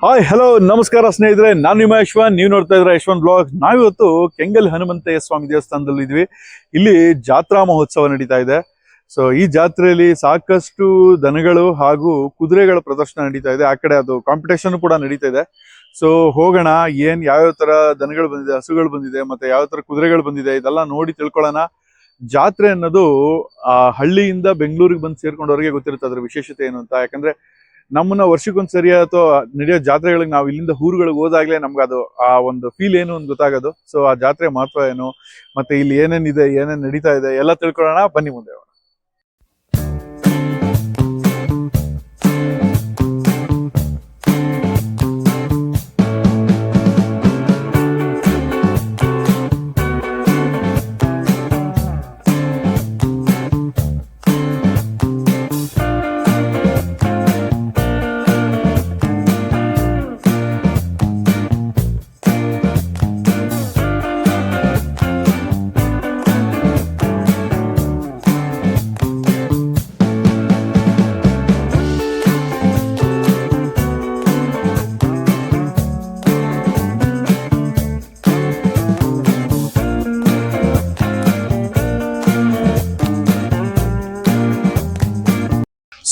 Hi hello ನಮಸ್ಕಾರ ಸ್ನೇಹಿತರೆ, ನಾನು ನಿಮ್ಮ ಯಶ್ವಂತ್. ನೀವು ನೋಡ್ತಾ ಇದ್ರೆ ಯಶ್ವಂತ್ ಬ್ಲಾಗ್. ನಾವಿವತ್ತು ಕೆಂಗಲ್ ಹನುಮಂತಯ್ಯ ಸ್ವಾಮಿ ದೇವಸ್ಥಾನದಲ್ಲಿ ಇದ್ವಿ. ಇಲ್ಲಿ ಜಾತ್ರಾ ಮಹೋತ್ಸವ ನಡೀತಾ ಇದೆ. ಸೊ ಈ ಜಾತ್ರೆಯಲ್ಲಿ ಸಾಕಷ್ಟು ದನಗಳು ಹಾಗೂ ಕುದುರೆಗಳ ಪ್ರದರ್ಶನ ನಡೀತಾ ಇದೆ. ಆ ಕಡೆ ಅದು ಕಾಂಪಿಟೇಷನ್ ಕೂಡ ನಡೀತಾ ಇದೆ. ಸೊ ಹೋಗೋಣ, ಯಾವ್ಯಾವ ತರ ದನಗಳು ಬಂದಿದೆ, ಹಸುಗಳು ಬಂದಿದೆ, ಮತ್ತೆ ಯಾವ ತರ ಕುದುರೆಗಳು ಬಂದಿದೆ, ಇದೆಲ್ಲ ನೋಡಿ ತಿಳ್ಕೊಳ್ಳೋಣ. ಜಾತ್ರೆ ಅನ್ನೋದು ಆ ಹಳ್ಳಿಯಿಂದ ಬೆಂಗಳೂರಿಗೆ ಬಂದು ಸೇರ್ಕೊಂಡವ್ರಿಗೆ ಗೊತ್ತಿರುತ್ತೆ ಅದ್ರ ವಿಶೇಷತೆ ಏನು ಅಂತ. ಯಾಕಂದ್ರೆ ನಮ್ಮನ್ನ ವರ್ಷಕ್ಕೊಂದ್ಸರಿ ಅಥವಾ ನಡೆಯೋ ಜಾತ್ರೆಗಳಿಗೆ ನಾವು ಇಲ್ಲಿಂದ ಊರುಗಳಿಗೆ ಹೋದಾಗ್ಲೇ ನಮ್ಗೆ ಅದು ಆ ಒಂದು ಫೀಲ್ ಏನು ಅಂತ ಗೊತ್ತಾಗೋದು. ಸೊ ಆ ಜಾತ್ರೆ ಮಹತ್ವ ಏನು, ಮತ್ತೆ ಇಲ್ಲಿ ಏನೇನಿದೆ, ಏನೇನ್ ನಡೀತಾ ಇದೆ ಎಲ್ಲ ತಿಳ್ಕೊಳ್ಳೋಣ. ಬನ್ನಿ ಮುಂದೆ.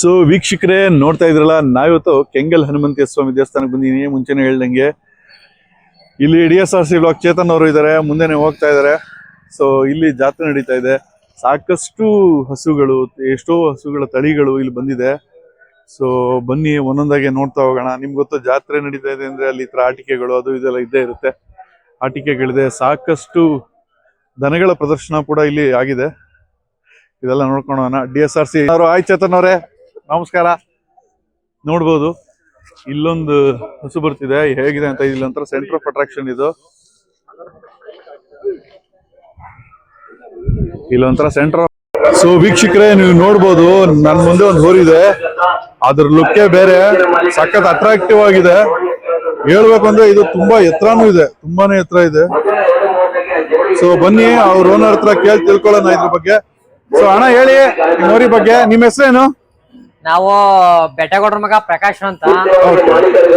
ಸೊ ವೀಕ್ಷಕರೇ, ನೋಡ್ತಾ ಇದ್ರಲ್ಲ, ನಾವಿವತ್ತು ಕೆಂಗಲ್ ಹನುಮಂತಯ್ಯ ಸ್ವಾಮಿ ದೇವಸ್ಥಾನಕ್ಕೆ ಬಂದಿದ್ದೀನಿ. ಮುಂಚೆನೇ ಹೇಳ್ದಂಗೆ ಇಲ್ಲಿ DSRC ಬ್ಲಾಕ್ ಚೇತನ್ ಅವರು ಇದ್ದಾರೆ, ಮುಂದೆನೆ ಹೋಗ್ತಾ ಇದ್ದಾರೆ. ಸೊ ಇಲ್ಲಿ ಜಾತ್ರೆ ನಡೀತಾ ಇದೆ. ಸಾಕಷ್ಟು ಹಸುಗಳು, ಎಷ್ಟೋ ಹಸುಗಳ ತಳಿಗಳು ಇಲ್ಲಿ ಬಂದಿದೆ. ಸೊ ಬನ್ನಿ ಒಂದೊಂದಾಗೆ ನೋಡ್ತಾ ಹೋಗೋಣ. ನಿಮ್ಗೆ ಗೊತ್ತು, ಜಾತ್ರೆ ನಡೀತಾ ಇದೆ ಅಂದ್ರೆ ಅಲ್ಲಿ ಆಟಿಕೆಗಳು ಅದು ಇದೆಲ್ಲ ಇದ್ದೇ ಇರುತ್ತೆ. ಆಟಿಕೆಗಳಿದೆ, ಸಾಕಷ್ಟು ದನಗಳ ಪ್ರದರ್ಶನ ಕೂಡ ಇಲ್ಲಿ ಆಗಿದೆ. ಇದೆಲ್ಲ ನೋಡ್ಕೊಳ್ಳೋಣ. DSRC ಅವರು, ಆಯ್ ಚೇತನ್ ಅವರೇ ನಮಸ್ಕಾರ. ನೋಡ್ಬೋದು ಇಲ್ಲೊಂದು ಹಸು ಬರ್ತಿದೆ, ಹೇಗಿದೆ ಅಂತ. ಇಲ್ಲೊಂಥರ ಸೆಂಟರ್ ಆಫ್ ಅಟ್ರಾಕ್ಷನ್ ಇದು. ಇಲ್ಲೊಂಥರ ಸೆಂಟರ್. ಸೊ ವೀಕ್ಷಕರೇ, ನೀವು ನೋಡ್ಬೋದು, ನನ್ ಮುಂದೆ ಒಂದು ಹೋರಿದೆ. ಅದ್ರ ಲುಕ್ಕೇ ಬೇರೆ, ಸಖತ್ ಅಟ್ರಾಕ್ಟಿವ್ ಆಗಿದೆ. ಹೇಳ್ಬೇಕು ಅಂದ್ರೆ ಇದು ತುಂಬಾ ಎತ್ತರನೂ ಇದೆ, ತುಂಬಾನೇ ಎತ್ತರ ಇದೆ. ಸೊ ಬನ್ನಿ ಅವ್ರ ಓನರ್ ಹತ್ರ ಕೇಳಿ ತಿಳ್ಕೊಳ್ಳೋಣ ಇದ್ರ ಬಗ್ಗೆ. ಸೊ ಅಣ್ಣ ಹೇಳಿ, ನಿಮ್ ಹೋರಿ ಬಗ್ಗೆ. ನಿಮ್ ಹೆಸರೇನು? ನಾವು ಬೆಟ್ಟಗೌಡ್ರ ಮಗ ಪ್ರಕಾಶ್ ಅಂತ.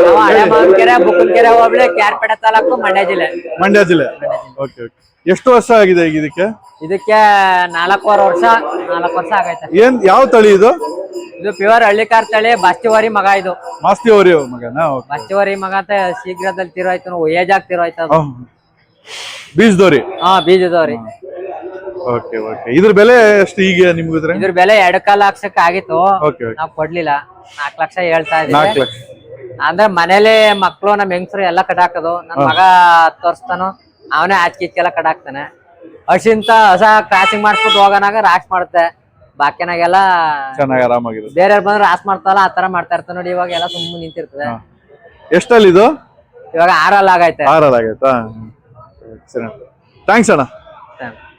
ನಾವು ಹಳೆ ಮಾವಿನಕೆರೆ, ಬುಕ್ಕನಕೆರೆ ಹೋಬಳಿ, ಕ್ಯಾರ್ಪೇಟೆ ತಾಲೂಕು, ಮಂಡ್ಯ ಜಿಲ್ಲೆ. ಮಂಡ್ಯ ಜಿಲ್ಲೆ. Okay okay. ಎಷ್ಟು ವರ್ಷ ಆಗಿದೆ ಈಗ ಇದಕ್ಕೆ? ಇದಕ್ಕೆ 4 ವರ್ಷ ಆಗೈತೆ. ಯಾವ ತಳಿ ಇದು? ಇದು ಪ್ಯೂರ್ ಹಳ್ಳಿಕಾರ್ ತಳಿ, ಬಾಸ್ತಿವಾರಿ ಮಗ. ಇದು ಮಾಸ್ತಿವಾರಿ ಮಗನಾ? ಬಾಸ್ತಿವಾರಿ ಮಗ ಅಂತ ಶೀಘ್ರದಲ್ಲಿ ತಿರೋಯ್ತು, ಏಜ್ ಆಗಿ ತಿರೋಯ್ತು. ಬೀಜದವ್ರಿ? ಹಾ, ಬೀಜದವ್ರಿ. Okay okay. ಇದ್ರ ಬೆಲೆ ಎಷ್ಟು ಈಗ ನಿಮ್ಗೆ? ಇದ್ರ ಬೆಲೆ 2.5 ಲಕ್ಷಕ್ಕೆ ಆಗಿತ್ತು, ಓಕೆ. ನಾವ್ ಕೊಡ್ಲಿಲ್ಲ. 4 ಲಕ್ಷ ಹೇಳ್ತಾ 4 ಇದೀವಿ. ಲಕ್ಷ. ಅಂದ್ರೆ ಮನೇಲಿ ಮಕ್ಳು, ನಮ್ ಹೆಂಗಸರು ಎಲ್ಲ ಕಟಾಕೋದು. ನನ್ ಮಗ ತೋರಿಸ್ತಾನು, ಅವನೇ ಆಚ್ಕಿಕ್ಕೆಲ್ಲ ಕಟಾಕ್ತಾನೆ. ಹಸಿಂತ ಹೊಸ ಕ್ರಾಸಿಂಗ್ ಮಾಡ್ಸ್ಬಿಟ್ಟು ಹೋಗೋನಾಗ ರಾಸ್ ಮಾಡುತ್ತೆ. ಬಾಕಿನಾಗೆಲ್ಲ ಚೆನ್ನಾಗಿ ಆರಾಮಾಗಿದೆ. ಬೇರೆಯವ್ರು ಬಂದ್ರೆ ರಾಸ್ ಮಾಡ್ತಾರಲ್ಲ, ಆತರ ಮಾಡ್ತಾ ಇರ್ತಾನೆ ನೋಡಿ. ಇವಾಗ ಎಲ್ಲ ಸುಮ್ಮನೆ ನಿಂತಿರ್ತದೆ. ಎಷ್ಟಲ್ಲಿ ಇದು? ಇವಾಗ 6 ಆಗೈತೆ. 6 ಆಗೈತಾ? ಸರಿ, ಥ್ಯಾಂಕ್ಸ್ ಅಣ್ಣ.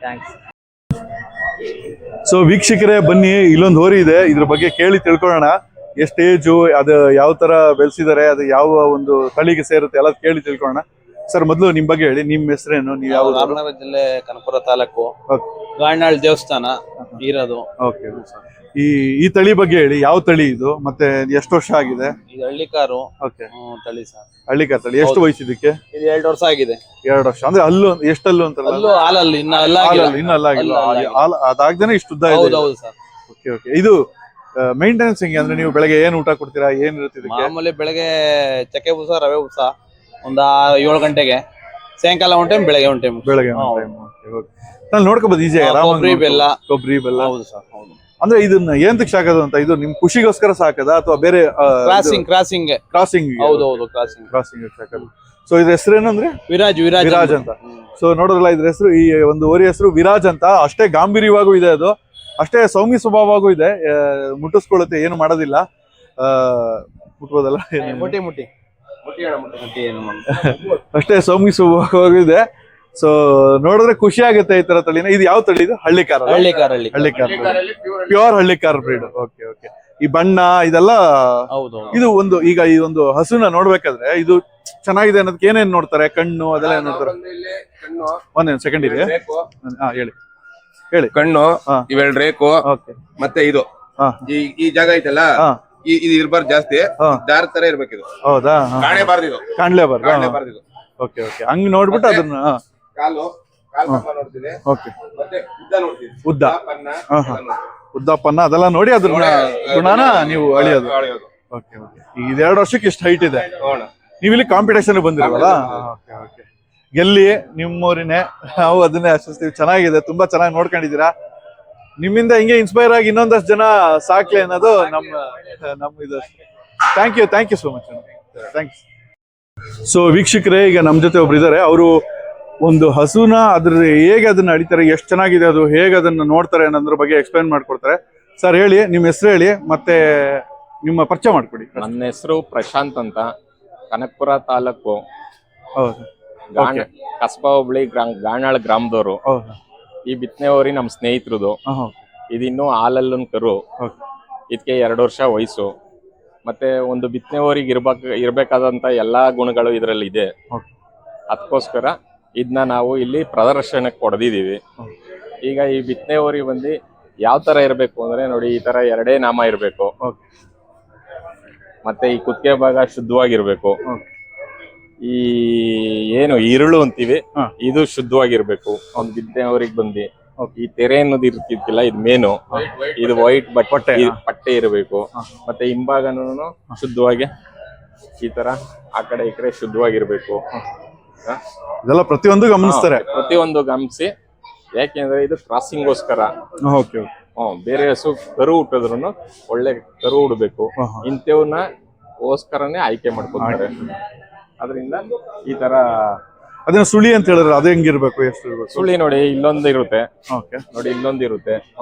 ಥ್ಯಾಂಕ್ಸ್. ಸೊ ವೀಕ್ಷಕರೇ, ಬನ್ನಿ, ಇಲ್ಲೊಂದು ಹೋರಿ ಇದೆ, ಇದ್ರ ಬಗ್ಗೆ ಕೇಳಿ ತಿಳ್ಕೊಳ್ಳೋಣ. ಎಷ್ಟು ಏಜು, ಅದು ಯಾವ ತರ ಬೆಳೆಸಿದ್ದಾರೆ, ಅದು ಯಾವ ಒಂದು ತಳಿಗೆ ಸೇರುತ್ತೆ, ಎಲ್ಲ ಕೇಳಿ ತಿಳ್ಕೊಳ್ಳೋಣ. ಸರ್, ಮೊದಲು ನಿಮ್ ಬಗ್ಗೆ ಹೇಳಿ. ನಿಮ್ ಹೆಸರೇನು? ನೀವು ಯಾವ? ರಾಮನಗರ ಜಿಲ್ಲೆ, ಕನಕಪುರ ತಾಲೂಕು, ಗಾಣಾಳ್ ದೇವಸ್ಥಾನ ಇರೋದು. ಓಕೆ. ಈ ತಳಿ ಬಗ್ಗೆ ಹೇಳಿ. ಯಾವ ತಳಿ ಇದು, ಮತ್ತೆ ಎಷ್ಟು ವರ್ಷ ಆಗಿದೆ? ಇದು ಹಳ್ಳಿಕಾರು. ಓಕೆ. ತಳಿ ಸರ್, ಹಳ್ಳಿಕಾರ್ ತಳಿ. ಎಷ್ಟು ವಯಸ್ಸಿದಕ್ಕೆ? ಇದು 2 ವರ್ಷ ಆಗಿದೆ. 2 ವರ್ಷ ಅಂದ್ರೆ ಅಲ್ಲು ಎಷ್ಟಲ್ಲು ಅಂತಾರಲ್ಲ? ಅಲ್ಲೂ ಹಾಲಲ್ಲಿ ಇನ್ನ ಅಲ್ಲಾಗಿಲ್ಲ. ಅದಾಗ್ದೇನೆ ಇಷ್ಟು ಉದ್ದ ಇದೆ. ಹೌದು ಸರ್. Okay okay. ಇದು ಮೇಂಟೆನೆನ್ಸ್ ಹೆಂಗೆ? ಅಂದ್ರೆ ನೀವು ಬೆಳಗ್ಗೆ ಏನ್ ಊಟ ಕೊಡ್ತೀರಾ, ಏನ್ ಇರುತ್ತೆ ಇದಕ್ಕೆ? ಮಾಮೂಲಿ ಬೆಳಗ್ಗೆ ಚಕ್ಕೆ ಬೂಸ, ರವೆ ಬೂಸ ಒಂದ 7 ಗಂಟೆಗೆ, ಸಾಯಂಕಾಲ 1 ಟೈಮ್, ಬೆಳಗ್ಗೆ 1 ಟೈಮ್. ಬೆಳಗ್ಗೆ 1 ಟೈಮ್. ನಾನು ನೋಡ್ಕೋಬಹುದು ಈಜಿ. ಕೊಬ್ಬರಿ ಬೆಲ್ಲ. ಕೊಬ್ಬರಿ ಬೆಲ್ಲ. ಹೌದು ಸರ್, ಹೌದು. ಅಂದ್ರೆ ಇದನ್ನ ಏಂತಕ್ ಸಾಕೋದು ಅಂತ? ಇದು ನಿಮ್ ಖುಷಿಗೋಸ್ಕರ ಸಾಕದ ಅಥವಾ ಬೇರೆ? ಕ್ರಾಸಿಂಗ್. ಹೌದು, ಕ್ರಾಸಿಂಗ್ ಸಾಕೋದು. ಸೊ ಇದ್ರ ಹೆಸರೇನು ಅಂದ್ರೆ? ವಿರಾಜ್ ಅಂತ. ಸೊ ನೋಡೋದ್ರಲ್ಲ, ಇದ್ರ ಹೆಸರು, ಈ ಒಂದು ಹೋರಿ ಹೆಸರು ವಿರಾಜ್ ಅಂತ. ಅಷ್ಟೇ ಗಾಂಭೀರ್ಯವಾಗೂ ಇದೆ, ಅದು ಅಷ್ಟೇ ಸೌಮ್ಯ ಸ್ವಭಾವವಾಗೂ ಇದೆ. ಮುಟ್ಟಿಸ್ಕೊಳ್ಳುತ್ತೆ, ಏನು ಮಾಡೋದಿಲ್ಲ. ಮುಟ್ಬೋದಲ್ಲ? ಮುಟ್ಟಿ ಅಷ್ಟೇ ಸೌಮ್ಯ ಸ್ವಭಾವವಾಗೂ ಇದೆ. ಸೊ ನೋಡಿದ್ರೆ ಖುಷಿ ಆಗುತ್ತೆ ಈ ತರ ತಳಿನ. ಇದು ಯಾವ ತಳಿ? ಇದು Hallikar. Pure Hallikar breed. Okay okay. ಈ ಬಣ್ಣ ಇದೆಲ್ಲ. ಇದು ಒಂದು, ಈಗ ಈ ಒಂದು ಹಸುನ ನೋಡ್ಬೇಕಾದ್ರೆ ಇದು ಚೆನ್ನಾಗಿದೆ ಅನ್ನೋದಕ್ಕೆ ಏನೇನ್ ನೋಡ್ತಾರೆ? ಕಣ್ಣು ಅದೆಲ್ಲ ಏನ್ ನೋಡ್ತಾರೆ? ಒಂದೇನು ಸೆಕೆಂಡ್ ಇದೆ. ಹೇಳಿ ಹೇಳಿ. ಕಣ್ಣು, ಇವೆರಡು ರೇಕು, ಮತ್ತೆ ಇದು ಈ ಜಾಗ ಐತಲ್ಲ, ಇದು ಇರ್ಬಾರ್ದು ಜಾಸ್ತಿ, ಹಾ. ದಾರ ತರ ಇರ್ಬೇಕು ಇದು. ಹೌದಾ ಕಾಣೇಬಾರ್ದು ಇದು, ಕಾಣ್ಲೇಬಾರ್ದು ಕಾಣೇಬಾರ್ದು ಇದು. ಓಕೆ ಓಕೆ ಹಂಗ್ ನೋಡ್ಬಿಟ್ಟು ಅದನ್ನ ಕಾಲು ಕಮ್ಮ ನೋಡ್ತೀನಿ, ಓಕೆ ಮತ್ತೆ ಉದ್ದ ನೋಡ್ತೀನಿ, ಉದ್ದ ಪನ್ನ ಹಾ ಹಾ ಉದ್ದಪ್ಪನ್ನ ಅದೆಲ್ಲ ನೋಡಿ ಅದ್ರ ಗುಣನ ನೀವು ಅಳಿಯೋದು. ಅಳಿಯೋದು. ಓಕೆ ಓಕೆ ಈಗ ಇದು 2 ವರ್ಷಕ್ಕೆ ಇಷ್ಟು ಹೈಟ್ ಇದೆ. ನೋಡ ನೀವು ಇಲ್ಲಿ ಕಾಂಪಿಟೇಷನ್ ಬಂದಿರಲ್ಲ. ಓಕೆ ಓಕೆ ಗೆಲ್ಲಿ ನಿಮ್ಮೂರಿನೇ, ನಾವು ಅದನ್ನೇ ಆಶಿಸ್ತೀವಿ. ಚೆನ್ನಾಗಿದೆ, ತುಂಬಾ ಚೆನ್ನಾಗಿ ನೋಡ್ಕೊಂಡಿದ್ದೀರಾ. ನಿಮ್ಮಿಂದ ಹಿಂಗೆ ಇನ್ಸ್ಪೈರ್ ಆಗಿ ಇನ್ನೊಂದಷ್ಟು ಜನ ಸಾಕ್ಲಿ ಅನ್ನೋದು ನಮ್ಮ ಇದು. Thank you so much. Thanks. So ವೀಕ್ಷಕರೇ, ಈಗ ನಮ್ಮ ಜೊತೆ ಒಬ್ರು ಇದ್ದಾರೆ. ಅವರು ಒಂದು ಹಸುನ ಅದ್ರ ಹೇಗೆ ಅದನ್ನ ಅಳಿತಾರೆ, ಎಷ್ಟು ಚೆನ್ನಾಗಿದೆ ಅದು, ಹೇಗೆ ಅದನ್ನ ನೋಡ್ತಾರೆ ಅನ್ನೋದ್ರ ಬಗ್ಗೆ ಎಕ್ಸ್ಪ್ಲೈನ್ ಮಾಡ್ಕೊಡ್ತಾರೆ. ಸರ್ ಹೇಳಿ, ನಿಮ್ಮ ಹೆಸರು ಹೇಳಿ ಮತ್ತೆ ನಿಮ್ಮ ಪರಿಚಯ ಮಾಡ್ಕೊಡಿ. ನನ್ನ ಹೆಸರು ಪ್ರಶಾಂತ್ ಅಂತ, ಕನಕಪುರ ತಾಲೂಕು ಹೌದು ಕಸ್ಬಾ ಹೋಬಳಿ ಗಾಣಾಳ್ ಗ್ರಾಮದವರು. ಹೌದು ಈ ಬಿತ್ತನೆವರಿ ನಮ್ಮ ಸ್ನೇಹಿತರದು. ಇದಿನ್ನು ಹಾಲಲ್ಲೊಂದು ಕರು. ಇದಕ್ಕೆ 2 ವರ್ಷ ವಯಸ್ಸು. ಮತ್ತೆ ಒಂದು ಬಿತ್ತನೆವರಿಗೆ ಇರ್ಬೇಕಾದಂತ ಎಲ್ಲಾ ಗುಣಗಳು ಇದರಲ್ಲಿ ಇದೆ. ಅದಕ್ಕೋಸ್ಕರ ಇದನ್ನ ನಾವು ಇಲ್ಲಿ ಪ್ರದರ್ಶನಕ್ಕೆ ಕೊಡ್ದಿದೀವಿ. ಈಗ ಈ ಬಿತ್ತನೆವರಿ ಬಂದು ಯಾವ ತರ ಇರಬೇಕು ಅಂದ್ರೆ ನೋಡಿ, ಈ ತರ 2 ನಾಮ ಇರಬೇಕು. ಮತ್ತೆ ಈ ಕುತ್ತಿಗೆ ಭಾಗ ಶುದ್ಧವಾಗಿರ್ಬೇಕು. ಈ ಏನು ಈರುಳು ಅಂತೀವಿ, ಇದು ಶುದ್ಧವಾಗಿರ್ಬೇಕು. ಒಂದು ಬಿತ್ತನೆವರಿಗೆ ಬಂದು ಈ ತೆರೆ ಅನ್ನೋದು ಇರ್ತಿದ್ದಿಲ್ಲ, ಇದು ಮೇನು. ಇದು ವೈಟ್ ಪಟ್ಟೆ ಇರಬೇಕು. ಮತ್ತೆ ಹಿಂಭಾಗನೂ ಶುದ್ಧವಾಗಿ ಈ ತರ ಆ ಕಡೆ ಈ ಕಡೆ ಶುದ್ಧವಾಗಿರ್ಬೇಕು. ಇದೆಲ್ಲ ಪ್ರತಿಯೊಂದು ಗಮನಿಸ್ತಾರೆ. ಪ್ರತಿಯೊಂದು ಗಮನಿಸಿ, ಯಾಕೆಂದ್ರೆ ಇದು ಕ್ರಾಸಿಂಗ್ಗೋಸ್ಕರ. ಓಕೆ ಬೇರೆ ಹಸು ಕರು ಹುಟ್ಟಿದ್ರು ಒಳ್ಳೆ ಕರು ಹುಡ್ಬೇಕು. ಇಂಥವನ್ನ ಗೋಸ್ಕರನೇ ಆಯ್ಕೆ ಮಾಡ್ಕೊತಾರೆ. ಅದರಿಂದ ಈ ತರ ಅದನ್ನ ಸುಳಿ ಅಂತ ಹೇಳಿದ್ರೆ ಅದು ಹೆಂಗಿರ್ಬೇಕು, ಎಷ್ಟು ಇರ್ಬೇಕು? ಸುಳಿ ನೋಡಿ, ಇಲ್ಲೊಂದು ಇರುತ್ತೆ. ಓಕೆ ನೋಡಿ, ಇಲ್ಲೊಂದು ಇರುತ್ತೆ.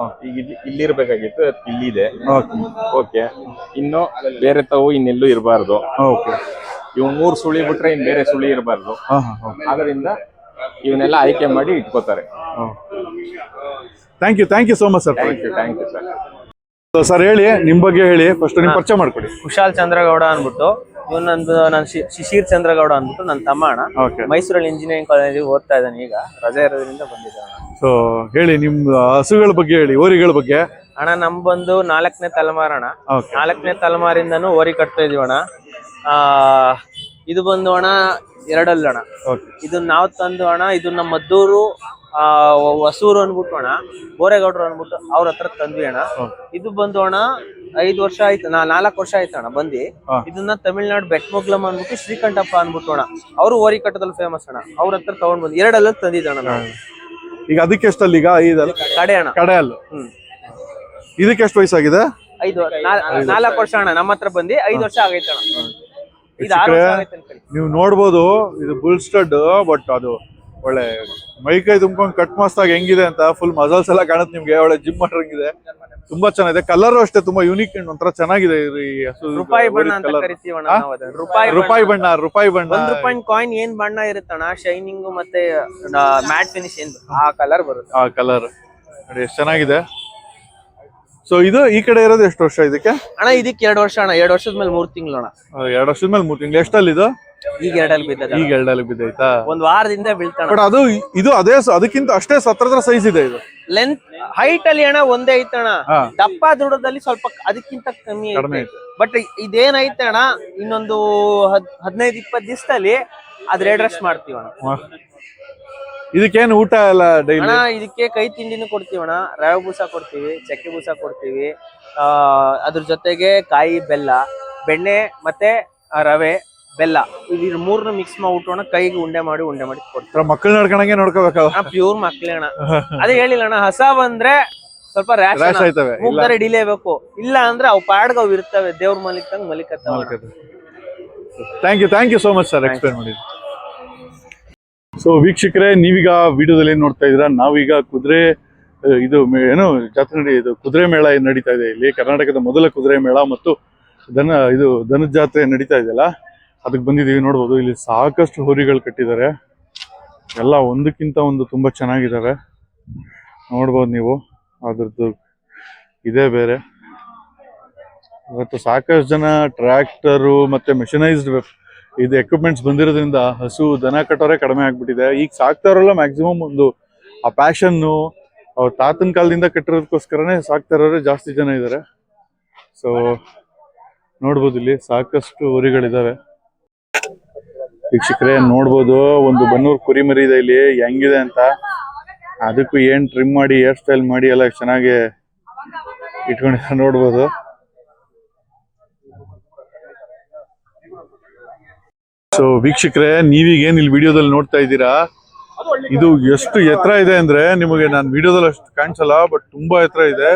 ಈಗ ಇಲ್ಲಿರ್ಬೇಕಾಗಿತ್ತು, ಇಲ್ಲಿದೆ. ಓಕೆ, ಇನ್ನು ಬೇರೆ ತಾವು ಇನ್ನೆಲ್ಲೂ ಇರಬಾರ್ದು. ಓಕೆ ಇವ್ 3 ಸುಳಿ ಬಿಟ್ರೆ ಇನ್ ಬೇರೆ ಸುಳಿ ಇರಬಾರ್ದು. ಅದರಿಂದ ಇವನ್ನೆಲ್ಲ ಆಯ್ಕೆ ಮಾಡಿ ಇಟ್ಕೋತಾರೆ. Thank you so much sir. Thank you sir. Sir ಹೇಳಿ, ನಿಮ್ ಬಗ್ಗೆ ಹೇಳಿ, ಫಸ್ಟ್ ನಿಮ್ ಪರಿಚಯ ಮಾಡ್ಕೊಡಿ. ಕುಶಾಲ್ ಚಂದ್ರಗೌಡ ಅನ್ಬಿಟ್ಟು, ನಾನು ಶಿಶಿರ್ ಚಂದ್ರಗೌಡ ಅನ್ಬಿಟ್ಟು ನನ್ನ ತಮ್ಮ ಅಣ್ಣ. ಮೈಸೂರಲ್ಲಿ ಇಂಜಿನಿಯರಿಂಗ್ ಕಾಲೇಜಿಗೆ ಓದ್ತಾ ಇದ್ದಾನೆ. ಈಗ ರಜೆ ಇರೋದ್ರಿಂದ ಬಂದಿದ್ದಾನೆ. ಸೊ ಹೇಳಿ, ನಿಮ್ ಹಸುಗಳ ಬಗ್ಗೆ ಹೇಳಿ, ಓರಿಗಳ ಬಗ್ಗೆ. ಅಣ್ಣ ನಮ್ ಬಂದು 4ನೇ ತಲೆಮಾರಣ. 4ನೇ ತಲೆಮಾರಿಂದನೂ ಓರಿ ಕಟ್ತಾ ಇದೀವಿ ಅಣ್ಣ. ಇದು ಬಂದು ಅಣ್ಣ 2 ಅಣ್ಣ. ಇದು ನಾವು ತಂದು ಅಣ್ಣ, ಇದು ನಮ್ಮ ಮದ್ದೂರು ಹೊಸೂರು ಅನ್ಬಿಟ್ಟು ಅಣ್ಣ, ಬೋರೇಗೌಡರು ಅನ್ಬಿಟ್ಟು ಅವ್ರ ಹತ್ರ ತಂದ್ವಿ ಅಣ್ಣ. ಇದು ಬಂದು ಅಣ್ಣ 5 ವರ್ಷ ಆಯ್ತು, 4 ವರ್ಷ ಆಯ್ತು ಅಣ್ಣ ಬಂದಿ. ಇದನ್ನ ತಮಿಳ್ನಾಡು ಬೆಟ್ಮೊಗ್ಲಮ್ ಅನ್ಬಿಟ್ಟು ಶ್ರೀಕಂಠಪ್ಪ ಅನ್ಬಿಟ್ಟು ಅಣ್ಣ, ಅವರು ಓರಿ ಕಟ್ಟದಲ್ಲಿ ಫೇಮಸ್ ಅಣ್ಣ. ಅವ್ರ ಹತ್ರ ತಗೊಂಡ್ ಬಂದು 2 ಅಲ್ಲ ತಂದಿದ್ದಣ್ಣ ನಾವು. ಈಗ ಅದಕ್ಕೆ ಎಷ್ಟಲ್ಲಿ? ಈಗ ಕಡೆ ಅಣ್ಣ, ಕಡೆ ಅಲ್ಲ. ಇದಕ್ಕೆ ಎಷ್ಟು ವಯಸ್ಸಾಗಿದೆ? 4 ವರ್ಷ ಅಣ್ಣ. ನಮ್ಮ ಹತ್ರ ಬಂದು 5 ವರ್ಷ ಆಗೈತೆ ಅಣ್ಣ. ನೀವು ನೋಡ್ಬೋದು, ಇದು ಬುಲ್ ಸ್ಟಡ್. ಬಟ್ ಅದು ಒಳ್ಳೆ ಮೈಕೈ ತುಂಬ್ಕೊಂಡು ಕಟ್ ಮಸ್ತಾಗಿ ಹೆಂಗಿದೆ ಅಂತ ಫುಲ್ ಮಸಲ್ಸ್ ಎಲ್ಲ ಕಾಣುತ್ತೆ ನಿಮ್ಗೆ. ಒಳ್ಳೆ ಜಿಮ್ ಮಾಡಿರಂಗಿದೆ. ತುಂಬಾ ಚೆನ್ನಾಗಿದೆ. ಕಲರ್ ಅಷ್ಟೇ ತುಂಬಾ ಯೂನಿಕ್, ಒಂಥರ ಚೆನ್ನಾಗಿದೆ. ರೂಪಾಯಿ ಬಣ್ಣ ಅಂತ ಕರಿತೀವಣ್ಣ ನಾವು ಅದನ್ನ. ರೂಪಾಯಿ ಬಣ್ಣ. 1 ರೂಪಾಯಿ ಕಾಯಿನ್ ಏನ್ ಬಣ್ಣ ಇರುತ್ತಣ್ಣ, ಶೈನಿಂಗ್ ಮತ್ತೆ ಮ್ಯಾಟ್ ಫಿನಿಶ್ ಏನು ಆ ಕಲರ್ ಬರುತ್ತೆ. ಆ ಕಲರ್ ನೋಡಿ ಎಷ್ಟು ಚೆನ್ನಾಗಿದೆ. ಸೊ ಇದು ಈ ಕಡೆ ಇರೋದು ಎಷ್ಟು ವರ್ಷ ಇದಕ್ಕೆ? ಅಣ್ಣ ಇದಕ್ಕೆ 2 ವರ್ಷ ಅಣ್ಣ. 2 ವರ್ಷದ ಮೇಲೆ 3 ತಿಂಗಳು ಅಣ್ಣ. 2 ವರ್ಷದ ಮೇಲೆ 3 ತಿಂಗಳು. ಎಷ್ಟಲ್ಲಿ ಇದು? ಈಗ 2 ಬಿದ್ದದ. ಈಗ 2 ಬಿದ್ದೈತಾ? 1 ವಾರದಿಂದ ಬೀಳ್ತಾಣ. ಬಟ್ ಅದು ಇದು ಅದೇ ಅದಕ್ಕಿಂತ ಅಷ್ಟೇ 17 ಸೈಜ್ ಇದೆ. ಇದು ಲೆಂತ್ ಹೈಟ್ ಅಲ್ಲಿ ಅಣ್ಣ ಒಂದೇ ಐತಣ್ಣ. ದಪ್ಪ ದೃಢದಲ್ಲಿ ಸ್ವಲ್ಪ ಅದಕ್ಕಿಂತ ಕಮ್ಮಿ ಐತೆ. ಬಟ್ ಇದೇನೈತೆ ಅಣ್ಣ, ಇನ್ನೊಂದು 15-20 ದಿವಸದಲ್ಲಿ ಅದ್ ರೇಡ್ ರಶ್ ಮಾಡ್ತೀವಿ ಅಣ್ಣ. ಇದಕ್ಕೇನು ಊಟ ಎಲ್ಲ ಡೈಲಿ? ಅಣ್ಣ ಇದಕ್ಕೆ ಕೈ ತಿಂಡಿನೂ ಕೊಡ್ತೀವಣ್ಣ. ರವೆ ಬೂಸ ಕೊಡ್ತೀವಿ, ಚಕ್ಕೆ ಬೂಸ ಕೊಡ್ತೀವಿ. ಅದ್ರ ಜೊತೆಗೆ ಕಾಯಿ, ಬೆಲ್ಲ, ಬೆಣ್ಣೆ ಮತ್ತೆ ರವೆ, ಬೆಲ್ಲ ಇದು 3 ಮಿಕ್ಸ್ ಮಾಡ್ಬಿಟ್ಟು ಕೈಗೆ ಉಂಡೆ ಮಾಡಿ ಕೊಡ್ತೀವಿ. ಮಕ್ಕಳು ನಡ್ಕೊಂಡಂಗೆ ನೋಡ್ಕೋಬೇಕಲ್ಲ. ಪ್ಯೂರ್ ಮಕ್ಳೇ ಅಣ್ಣ. ಅದೇ ಹೇಳಿಲ್ಲ ಅಣ್ಣ, ಹಸ ಬಂದ್ರೆ ಸ್ವಲ್ಪ ರ್ಯಾಶ್ ಆಯ್ತವೆ, ಹಿಡಿಲೇಬೇಕು. ಇಲ್ಲ ಅಂದ್ರೆ ಅವು ಪಾಡ್ಗ ಅವು ಇರ್ತವೆ, ದೇವ್ರ ಮಲಿಕಂಗ್ ಮಲಿಕತ್ತವ. Thank you so much sir, explain ಮಾಡಿದ್ರಿ. ಸೊ ವೀಕ್ಷಕರೇ, ನೀವೀಗ ವಿಡಿಯೋದಲ್ಲಿ ಏನ್ ನೋಡ್ತಾ ಇದ್ದೀರಾ, ನಾವೀಗ ಕುದುರೆ ಇದು ಏನು ಜಾತ್ರೆ ಇದು ಕುದುರೆ ಮೇಳ ನಡೀತಾ ಇದೆ. ಇಲ್ಲಿ ಕರ್ನಾಟಕದ ಮೊದಲ ಕುದುರೆ ಮೇಳ ಮತ್ತು ದನದ ಜಾತ್ರೆ ನಡೀತಾ ಇದೆಯಲ್ಲ, ಅದಕ್ಕೆ ಬಂದಿದ್ದೀವಿ. ನೋಡ್ಬೋದು, ಇಲ್ಲಿ ಸಾಕಷ್ಟು ಹೋರಿಗಳು ಕಟ್ಟಿದ್ದಾರೆ. ಎಲ್ಲ ಒಂದಕ್ಕಿಂತ ಒಂದು ತುಂಬಾ ಚೆನ್ನಾಗಿದ್ದಾವೆ. ನೋಡ್ಬೋದು ನೀವು. ಅದ್ರದ್ದು ಇದೇ ಬೇರೆ. ಇವತ್ತು ಸಾಕಷ್ಟು ಜನ ಟ್ರ್ಯಾಕ್ಟರು ಮತ್ತೆ ಮೆಷಿನೈಸ್ಡ್ ಇದು ಎಕ್ವಿಪ್ಮೆಂಟ್ಸ್ ಬಂದಿರೋದ್ರಿಂದ ಹಸು ದನ ಕಟ್ಟೋರೆ ಕಡಿಮೆ ಆಗ್ಬಿಟ್ಟಿದೆ. ಈಗ ಸಾಕ್ತಾರಲ್ಲ ಮ್ಯಾಕ್ಸಿಮಮ್ ಒಂದು ಆ ಪ್ಯಾಷನ್ನು ಅವ್ರ ತಾತನ ಕಾಲದಿಂದ ಕಟ್ಟಿರೋದಕ್ಕೋಸ್ಕರನೇ ಸಾಕ್ತಾರೋರೆ ಜಾಸ್ತಿ ಜನ ಇದ್ದಾರೆ. ಸೊ ನೋಡ್ಬೋದು ಇಲ್ಲಿ ಸಾಕಷ್ಟು ಊರಿಗಳಿದಾವೆ ವೀಕ್ಷಕರೇ. ನೋಡ್ಬೋದು ಒಂದು ಬನ್ನೂರು ಕುರಿಮರಿ ಇದೆ ಇಲ್ಲಿ, ಹೆಂಗಿದೆ ಅಂತ. ಅದಕ್ಕೂ ಏನ್ ಟ್ರಿಮ್ ಮಾಡಿ ಹೇರ್ ಸ್ಟೈಲ್ ಮಾಡಿ ಎಲ್ಲ ಚೆನ್ನಾಗಿ ಇಟ್ಕೊಂಡಿದ್ದಾರೆ ನೋಡ್ಬೋದು. ಸೊ ವೀಕ್ಷಕರೇ, ನೀವೀಗ ಏನ್ ಇಲ್ಲಿ ವಿಡಿಯೋದಲ್ಲಿ ನೋಡ್ತಾ ಇದ್ದೀರಾ, ಇದು ಎಷ್ಟು ಎತ್ತರ ಇದೆ ಅಂದ್ರೆ ನಿಮಗೆ ನಾನು ವಿಡಿಯೋದಲ್ಲಿ ಅಷ್ಟು ಕಾಣಿಸಲ್ಲ, ಬಟ್ ತುಂಬಾ ಎತ್ತರ ಇದೆ.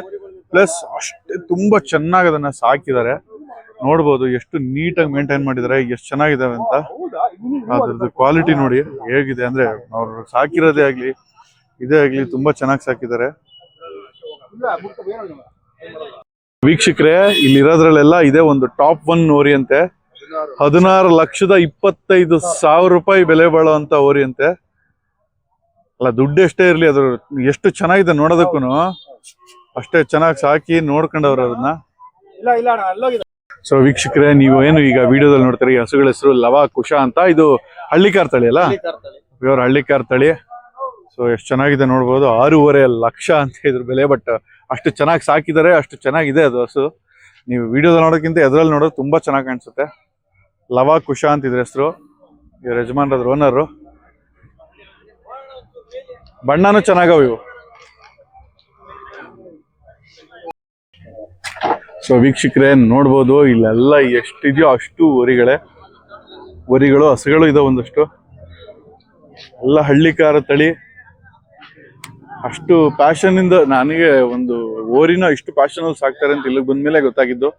ಪ್ಲಸ್ ಅಷ್ಟೇ ತುಂಬಾ ಚೆನ್ನಾಗಿ ಅದನ್ನ ಸಾಕಿದ್ದಾರೆ. ನೋಡ್ಬೋದು ಎಷ್ಟು ನೀಟಾಗಿ ಮೇಂಟೈನ್ ಮಾಡಿದ್ದಾರೆ, ಎಷ್ಟು ಚೆನ್ನಾಗಿದಾವೆ ಅಂತ. ಅದ್ರದ್ದು ಕ್ವಾಲಿಟಿ ನೋಡಿ ಹೇಗಿದೆ ಅಂದ್ರೆ, ಅವ್ರು ಸಾಕಿರೋದೇ ಆಗ್ಲಿ ಇದೇ ಆಗ್ಲಿ ತುಂಬಾ ಚೆನ್ನಾಗಿ ಸಾಕಿದ್ದಾರೆ. ವೀಕ್ಷಕರೇ, ಇಲ್ಲಿರೋದ್ರಲ್ಲೆಲ್ಲ ಇದೆ ಒಂದು ಟಾಪ್ 1 ಓರಿ ಅಂತೆ. 16,25,000 ರೂಪಾಯಿ ಬೆಲೆ ಬಾಳುವಂತ ಓರಿ ಅಂತೆ. ಅಲ್ಲ, ದುಡ್ಡು ಎಷ್ಟೇ ಇರ್ಲಿ, ಅದ್ರ ಎಷ್ಟು ಚೆನ್ನಾಗಿದೆ ನೋಡೋದಕ್ಕೂ ಅಷ್ಟೇ ಚೆನ್ನಾಗಿ ಸಾಕಿ ನೋಡ್ಕೊಂಡವ್ರು ಅದನ್ನ. ಸೊ ವೀಕ್ಷಕರೇ, ನೀವು ಏನು ಈಗ ವಿಡಿಯೋದಲ್ಲಿ ನೋಡ್ತಾರೆ, ಈ ಹಸುಗಳ ಹೆಸರು ಲವ ಕುಶ ಅಂತ. ಇದು ಹಳ್ಳಿಕಾರ್ ತಳಿ ಅಲ್ಲ, ಪ್ಯೂರ್ ಹಳ್ಳಿಕಾರ್ ತಳಿ. ಸೊ ಎಷ್ಟು ಚೆನ್ನಾಗಿದೆ ನೋಡ್ಬೋದು. 6.5 ಲಕ್ಷ ಅಂತ ಇದ್ರ ಬೆಲೆ. ಬಟ್ ಅಷ್ಟು ಚೆನ್ನಾಗಿ ಸಾಕಿದ್ದಾರೆ, ಅಷ್ಟು ಚೆನ್ನಾಗಿದೆ ಅದು ಹಸು. ನೀವು ವಿಡಿಯೋದಲ್ಲಿ ನೋಡೋಕ್ಕಿಂತ ಎದ್ರಲ್ಲಿ ನೋಡೋದು ತುಂಬಾ ಚೆನ್ನಾಗಿ ಕಾಣಿಸುತ್ತೆ. ಲವ ಕುಶ ಅಂತ ಇದ್ರ ಹೆಸರು. ಇವ್ರ ಯಜಮಾನ್ರದ್ರ ಓನರು. ಬಣ್ಣನೂ ಚೆನ್ನಾಗವ ಇವು. ಸೊ ವೀಕ್ಷಕರೇ, ನೋಡ್ಬೋದು ಇಲ್ಲೆಲ್ಲ ಎಷ್ಟಿದೆಯೋ ಅಷ್ಟು ಹೊರಿಗಳು ಹಸುಗಳು ಇದಾವೆ ಒಂದಷ್ಟು. ಎಲ್ಲ ಹಳ್ಳಿಕಾರ ತಳಿ. ಅಷ್ಟು ಪ್ಯಾಷನ್ ಇಂದ ನನಗೆ ಒಂದು ಓರಿನ ಇಷ್ಟು ಪ್ಯಾಷನ್ ಅಲ್ಲಿ ಸಾಕ್ತಾರೆ ಅಂತ ಇಲ್ಲಿಗೆ ಬಂದ್ಮೇಲೆ ಗೊತ್ತಾಗಿದ್ದು.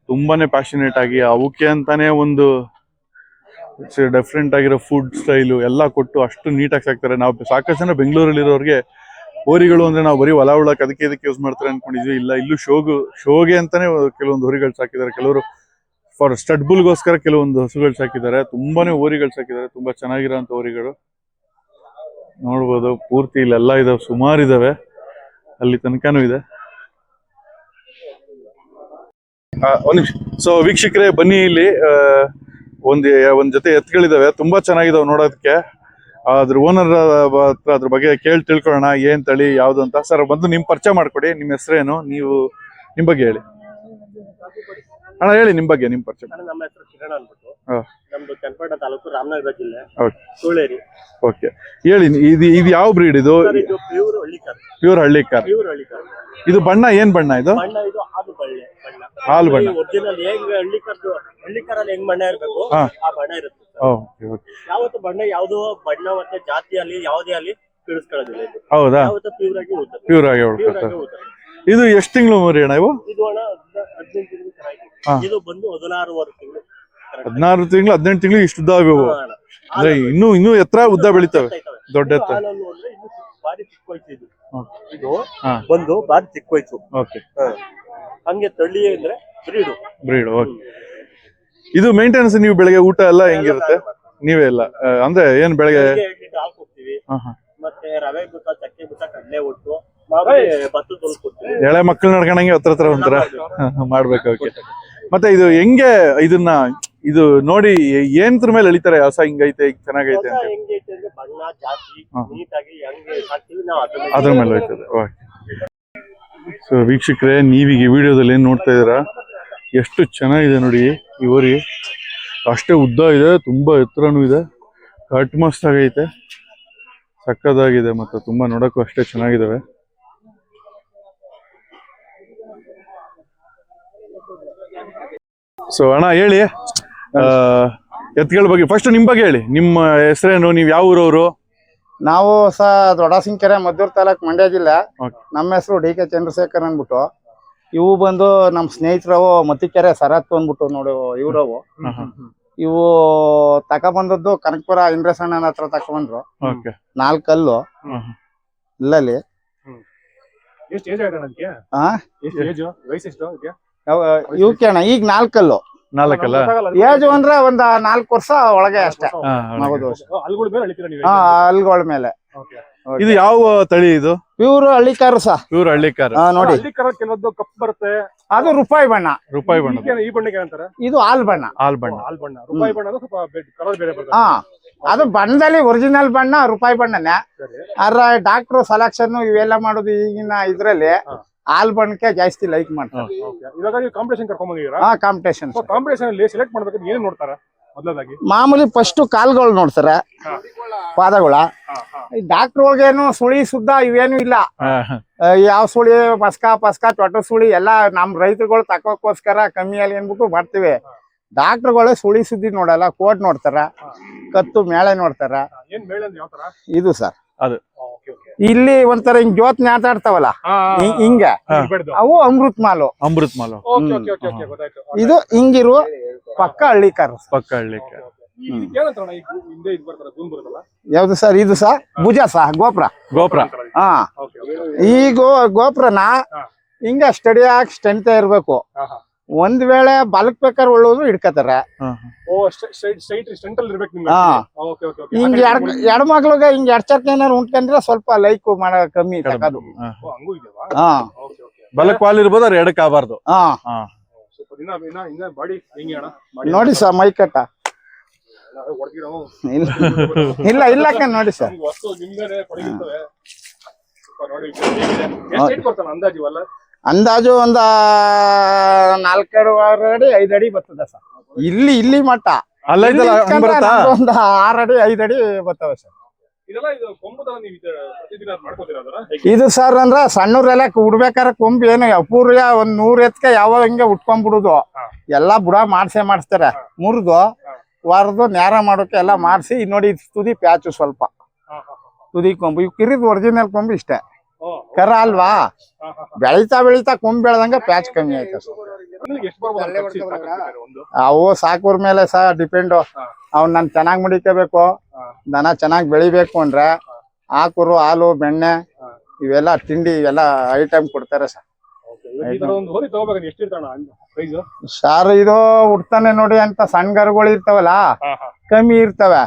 ತುಂಬಾನೇ ಪ್ಯಾಷನೇಟ್ ಆಗಿ ಅವಕ್ಕೆ ಅಂತಾನೆ ಒಂದು ಡಿಫ್ರೆಂಟ್ ಆಗಿರೋ ಫುಡ್ ಸ್ಟೈಲು ಎಲ್ಲ ಕೊಟ್ಟು ಅಷ್ಟು ನೀಟಾಗಿ ಸಾಕ್ತಾರೆ. ನಾವು ಸಾಕಷ್ಟು ಜನ ಬೆಂಗಳೂರಲ್ಲಿರೋರಿಗೆ ಹೋರಿಗಳು ಅಂದ್ರೆ ನಾವು ಬರೀ ಹೊಲ ಉಳಕ್ ಅದಕ್ಕೆ ಇದಕ್ಕೆ ಯೂಸ್ ಮಾಡ್ತಾರೆ ಅನ್ಕೊಂಡಿದ್ವಿ. ಇಲ್ಲ, ಇಲ್ಲೂ ಶೋಗೆ ಅಂತಾನೆ ಕೆಲವೊಂದು ಹೋರಿಗಳು ಸಾಕಿದ್ದಾರೆ. ಕೆಲವರು ಫಾರ್ ಸ್ಟಡ್ ಬುಲ್ಗೋಸ್ಕರ ಕೆಲವೊಂದು ಹಸುಗಳು ಸಾಕಿದ್ದಾರೆ. ತುಂಬಾನೇ ಹೋರಿಗಳು ಸಾಕಿದ್ದಾರೆ, ತುಂಬಾ ಚೆನ್ನಾಗಿರೋಂಥ ಹೋರಿಗಳು. ನೋಡ್ಬೋದು ಪೂರ್ತಿ ಇಲ್ಲೆಲ್ಲ ಇದಾವೆ, ಸುಮಾರು ಇದಾವೆ, ಅಲ್ಲಿ ತನಕನೂ ಇದೆ. ಒಂದ್ ನಿಮಿಷ. ಸೊ ವೀಕ್ಷಕರೇ, ಬನ್ನಿ ಇಲ್ಲಿ ಒಂದ್ ಜೊತೆ ಎತ್ತುಗಳಿದಾವೆ, ತುಂಬಾ ಚೆನ್ನಾಗಿದಾವೆ ನೋಡೋದಕ್ಕೆ. ಅದ್ರ ಓನರ್ ಹತ್ರ ಅದ್ರ ಬಗ್ಗೆ ತಿಳ್ಕೊಳ್ಳೋಣ, ಏನ್ ತಳಿ ಯಾವ್ದು ಅಂತ. ಸರ್, ಬಂದು ನಿಮ್ ಪರಿಚಯ ಮಾಡ್ಕೊಡಿ, ನಿಮ್ ಹೆಸರೇನು, ನೀವು ನಿಮ್ ಬಗ್ಗೆ ಹೇಳಿ. ಅಣ್ಣ ಹೇಳಿ ನಿಮ್ ಬಗ್ಗೆ, ನಿಮ್ ಪರಿಚಯ. ನಮ್ಮ ಹೆಸರು ಕಿರಣ್ ಅನ್ಬಿಟ್ಟು, ನಮ್ದು ಚನ್ನಪಟ್ಟಣ ತಾಲೂಕು, ರಾಮನಗರ ಜಿಲ್ಲೆ, ಸುಳ್ಳೇರಿ. ಓಕೆ, ಹೇಳಿ ಇದು ಯಾವ ಬ್ರೀಡ್ ಇದು? ಇದು ಪ್ಯೂರ್ ಹಳ್ಳಿಕಾರ್. ಪ್ಯೂರ್ ಹಳ್ಳಿಕಾರ್. ಇದು ಬಣ್ಣ ಏನ್ ಬಣ್ಣ ಇದು? ಬಣ್ಣ ಇದು ಹಾಲು ಬಳ್ಳೆ ಬಣ್ಣ. ಹಾಲು ಬಣ್ಣ. ಒರಿಜಿನಲ್ ಹೇಗ್ ಹಳ್ಳಿಕಾರಲ್ಲಿ ಹೆಂಗ್ ಬಣ್ಣ ಇರ್ಬೇಕು ಆ ಬಣ್ಣ ಇರುತ್ತೆ. ಯಾವತ್ತು ಬಣ್ಣ ಯಾವ್ದು ಬಣ್ಣ ಮತ್ತೆ ಜಾತಿಯಲ್ಲಿ ಯಾವುದೇ ಅಲ್ಲಿ ತಿಳಿಸ್ಕೊಳ್ಳೋದಿಲ್ಲ. ಹೌದಾ? ಯಾವತ್ತು ಪ್ಯೂರ್ ಆಗಿ ಪ್ಯೂರ್ ಆಗಿ ಇದು ಎಷ್ಟು ತಿಂಗಳು ಮರಿ ಅಣ್ಣ ಇವು? ಇದು ಅಣ್ಣ 15 ತಿಂಗಳು ಚೆನ್ನಾಗಿದೆ. ಇದು ಬಂದು 16 ತಿಂಗಳು. 16 ತಿಂಗಳು 18 ತಿಂಗಳು ಇಷ್ಟು ಉದ್ದ ಇವು. ಅಂದ್ರೆ ಇನ್ನೂ ಎತ್ತರ ಉದ್ದ ಬೆಳಿತವೆ, ದೊಡ್ಡ ಎತ್ತರ. ಬಾರಿ ಚಿಕ್ಕ ವಯಸ್ಸು ಇದು ಬಂದು ಬಾರಿ ಚಿಕ್ಕ ವಯಸ್ಸು. ಹಂಗೆ ತಳ್ಳಿ ಅಂದ್ರೆ ಬ್ರೀಡ್. ಇದು ಮೇಂಟೆನೆನ್ಸ್ ನೀವು ಬೆಳಗ್ಗೆ ಊಟ ಎಲ್ಲ ಹೆಂಗಿರುತ್ತೆ? ನೀವೇ ಎಲ್ಲ ಅಂದ್ರೆ ಏನ್ ಬೆಳಗ್ಗೆ ಹಾಕ್ತಿವಿ, ಮತ್ತೆ ರವೆ ಬುತ್ತ, ಚಕ್ಕೆ ಬುತ್ತ, ಕಡಲೆ ಒಟ್ಟು, ಭತ್ತ ಕೊಡ್ತೀವಿ. ಎಳೆ ಮಕ್ಕಳು ನಡ್ಕೊಂಡಂಗೆ ಹತ್ರ ಒಂಥರ ಮಾಡ್ಬೇಕು. ಓಕೆ, ಮತ್ತೆ ಇದು ಹೆಂಗೆ ಇದು ನೋಡಿ ಏನ್ರ ಮೇಲೆ ಎಳಿತಾರೆ? ಹೊಸ ಹಿಂಗೈತೆ, ಚೆನ್ನಾಗೈತೆ ಅಂತ ಹೆಂಗೈತೆ ಅಂದ್ರೆ ಬಣ್ಣ ಜಾತಿ ನೀಟಾಗಿ ಹೆಂಗೆ ಸಾಕ್ತಿವಿ ನಾವು ಅದ್ರ ಮೇಲೆ ಹೋಯ್ತದೆ. ಸೊ ವೀಕ್ಷಕರೇ, ನೀವೀಗ ಈ ವಿಡಿಯೋದಲ್ಲಿ ಏನ್ ನೋಡ್ತಾ ಇದೀರಾ, ಎಷ್ಟು ಚೆನ್ನಾಗಿದೆ ನೋಡಿ ಈ ಹೋರಿ. ಅಷ್ಟೇ ಉದ್ದ ಇದೆ, ತುಂಬಾ ಎತ್ತರನೂ ಇದೆ, ಕಟ್ ಮಸ್ತ್ ಆಗೈತೆ, ಸಕ್ಕದಾಗಿದೆ, ಮತ್ತೆ ತುಂಬಾ ನೋಡಕ್ಕೂ ಅಷ್ಟೇ ಚೆನ್ನಾಗಿದಾವೆ. ಸೊ ಅಣ್ಣ ಹೇಳಿ, ಎತ್ತುಗಳ ಬಗ್ಗೆ ಫಸ್ಟ್ ನಿಮ್ ಬಗ್ಗೆ ಹೇಳಿ. ನಿಮ್ಮ ಹೆಸರೇನು, ನೀವ್ ಯಾವ ಊರವರು? ನಾವು ದೊಡ್ಡಸಿಂಕೆರೆ, ಮದ್ದೂರು ತಾಲೂಕ್, ಮಂಡ್ಯ ಜಿಲ್ಲೆ. ನಮ್ಮ ಹೆಸರು DK ಚಂದ್ರಶೇಖರ್ ಅಂದ್ಬಿಟ್ಟು. ಇವು ಬಂದು ನಮ್ಮ ಸ್ನೇಹಿತರವು ಮತ್ತಿಕೆರೆ ಸರತ್ ಅಂದ್ಬಿಟ್ಟು ನೋಡಿ ಇವ್ರವು. ಇವು ತಕೊಂಡ್ಬಂದದ್ದು ಕನಕಪುರ ಇಂದ್ರಸಣ್ಣನ ಹತ್ರ ತಕೊಂಡ್ರು. 4 ಕಲ್ಲು ಇಲ್ಲಲ್ಲಿ. ಇವಕ್ಕೆ ಅಣ್ಣ ಈಗ 4 ಕಲ್ಲು. 4 ಅಲ್ಲ? ಏಜು ಅಂದ್ರೆ ಒಂದ್ 4 ವರ್ಷ ಒಳಗೆ ಅಷ್ಟೇ. ಹಲ್ಗಳ ಮೇಲೆ. ಇದು ಯಾವ ತಳಿ ಇದು? ಪ್ಯೂರ್ ಹಳ್ಳಿಕಾರು ಸಹ. ಪ್ಯೂರ್ ಹಳ್ಳಿಕಾರು ನೋಡಿ. ಕೆಲವೊಂದು ಕಪ್ಪು ಬರುತ್ತೆ, ಅದು ರೂಪಾಯಿ ಬಣ್ಣ. ರೂಪಾಯಿ ಬಣ್ಣ. ಈ ಬಣ್ಣಕ್ಕೆ ಏನಂತಾರೆ? ಇದು ಹಾಲ್ ಬಣ್ಣ. ಹಾಲ್ ಬಣ್ಣ. ರೂಪಾಯಿ ಬಣ್ಣ ಸ್ವಲ್ಪ ಕಲರ್ ಬೇರೆ ಬರ್ತದೆ. ಅದು ಬಣ್ಣದಲ್ಲಿ ಒರಿಜಿನಲ್ ಬಣ್ಣ ರೂಪಾಯಿ ಬಣ್ಣನೇ. ಆದ್ರೆ ಡಾಕ್ಟರ್ ಸೆಲೆಕ್ಷನ್ ಇವೆಲ್ಲ ಮಾಡೋದು ಈಗಿನ ಇದ್ರಲ್ಲಿ ಹಾಲ್ ಬಣ್ಣಕ್ಕೆ ಜಾಸ್ತಿ ಲೈಕ್ ಮಾಡ್ತಾರೆ. ಇವಾಗ ನೀವು ಕಾಂಪಿಟೇಷನ್ ಕರ್ಕೊಂಡ್ ಬಂದಿದ್ದೀರಾ? ಹಾ, ಕಾಂಪಿಟೇಷನ್. ಕಾಂಪಿಟೇಷನ್ ಅಲ್ಲಿ ಸೆಲೆಕ್ಟ್ ಮಾಡ್ಬೇಕಾದ್ರೆ ಏನ್ ನೋಡ್ತಾರ ಮೊದಲಾಗಿ? ಮಾಮೂಲಿ ಫಸ್ಟ್ ಕಾಲ್ಗಳು ನೋಡ್ತಾರೆ, ಪಾದಗಳ. ಡಾಕ್ಟರ್ಗೇನು ಸುಳಿ ಸುದ್ದ ಇವೇನು ಇಲ್ಲ. ಯಾವ ಸುಳಿ ಪಸ್ಕ ಚೊಟ್ಟ ಸುಳಿ ಎಲ್ಲ ನಮ್ ರೈತರುಗಳು ತಕ್ಕೋಸ್ಕರ ಕಮ್ಮಿಯಲ್ಲಿ ಅನ್ಬಿಟ್ಟು ಮಾಡ್ತೀವಿ. ಡಾಕ್ಟರ್ಗಳು ಸುಳಿ ಸುದ್ದಿ ನೋಡಲ್ಲ, ಕೋಟ್ ನೋಡ್ತಾರ, ಕತ್ತು ಮೇಳೆ ನೋಡ್ತಾರ. ಏನ್ ಮೇಳೆ ಅಂದ್ರೆ ಯಾವ ತರ? ಇದು ಸರ್ ಅದು ಇಲ್ಲಿ ಒಂಥರ ಹಿಂಗ್ ಜ್ಯೋತ್ನ ಆಟಾಡ್ತಾವಲ್ಲ ಹಿಂಗೆ, ಅವು ಅಮೃತ್ ಮಾಲು. ಇದು ಹಿಂಗಿರುವ ಪಕ್ಕ ಹಳ್ಳಿಕಾರ. ಯಾವ್ದು ಸರ್? ಇದು ಸಹ ಭುಜ ಸಹ ಗೋಪುರ. ಹಾ, ಈ ಗೋಪುರನ ಹಿಂಗ ಸ್ಟಡಿಯಾಗಿ ಸ್ಟ್ರೆಂತ್ ಇರ್ಬೇಕು. ಒಂದ್ ವೇಳೆ ಬಲಕ್ ಬೇಕಾದ್ರೆ ಒಳ್ಳೋದು ಹಿಡ್ಕತಾರೆ. ಹಿಂಗ್ ಎಡಮಕ್ಳಿಗೆ ಹಿಂಗ್ ಎಡ್ಚರ್ಕ ಏನಾರು ಉಂಟ್ಕೊಂಡ್ರೆ ಸ್ವಲ್ಪ ಲೈಕ್ ಮಾಡ ಕಮ್ಮಿ ತಗೋದು. ಹಾ, ಬಲಕ್ ವಾಲ್ ಇರ್ಬೋದು, ಅವ್ರ ಎಡಕ್ ಆಗಬಾರ್ದು. ಹಾ, ನೋಡಿ ಸರ್ ಮೈ ಕಟ್ಟ ಇಲ್ಲ ನೋಡಿ ಸರ್. ಅಂದಾಜು ಒಂದ 4.5 ಅಡಿ 5 ಅಡಿ ಬರ್ತದೆ ಸರ್. ಇಲ್ಲಿ ಮಟ್ಟ ಒಂದ್ 6 ಅಡಿ 5 ಅಡಿ ಬರ್ತವೆ ಸರ್. ಇದು ಸರ್ ಅಂದ್ರ ಸಣ್ಣವ್ರೆಲ್ಲ ಉಡ್ಬೇಕಾರ ಕೊಂಬ್ ಏನು ಅಪೂರ್ವ ಒಂದ್ 100 ಎತ್ಕ ಯಾವ ಹಿಂಗೆ ಉಟ್ಕೊಂಡ್ಬಿಡುದು. ಎಲ್ಲಾ ಬುಡ ಮಾಡಿಸ್ತಾರೆ. ಮುರಿದು ವಾರದು ನೇರ ಮಾಡೋಕೆ ಎಲ್ಲ ಮಾಡಿಸಿ. ನೋಡಿ ತುದಿ ಪ್ಯಾಚು ಸ್ವಲ್ಪ ತುದಿ ಕೊಂಬು. ಇವ್ ಕಿರಿದ್ ಒರಿಜಿನಲ್ ಕೊಂಬು ಇಷ್ಟೇ, ಕರ ಅಲ್ವಾ. ಬೆಳಿತಾ ಕೊಂಬ್ ಬೆಳ್ದಂಗ ಪ್ಯಾಚ್ ಕಮ್ಮಿ ಆಯ್ತು. ಅವು ಸಾಕೋರ್ ಮೇಲೆ ಸಹ ಡಿಪೆಂಡ್. ಅವ್ ನಾನ್ ಚೆನ್ನಾಗ್ ಮಡಿಕೋಬೇಕು, ದನ ಚೆನ್ನಾಗ್ ಬೆಳಿಬೇಕು ಅಂದ್ರೆ ಹಾಕುರು ಹಾಲು ಬೆಣ್ಣೆ ಇವೆಲ್ಲ ತಿಂಡಿ ಇವೆಲ್ಲ ಐಟಮ್ ಕೊಡ್ತಾರೆ ಸರ್. ಸಾರ್ ಇದು ಉಡ್ತಾನೆ ನೋಡಿ ಅಂತ ಸಣ್ಣ ಗರುಗಳು ಇರ್ತಾವಲ್ಲ, ಕಮ್ಮಿ ಇರ್ತವೆ.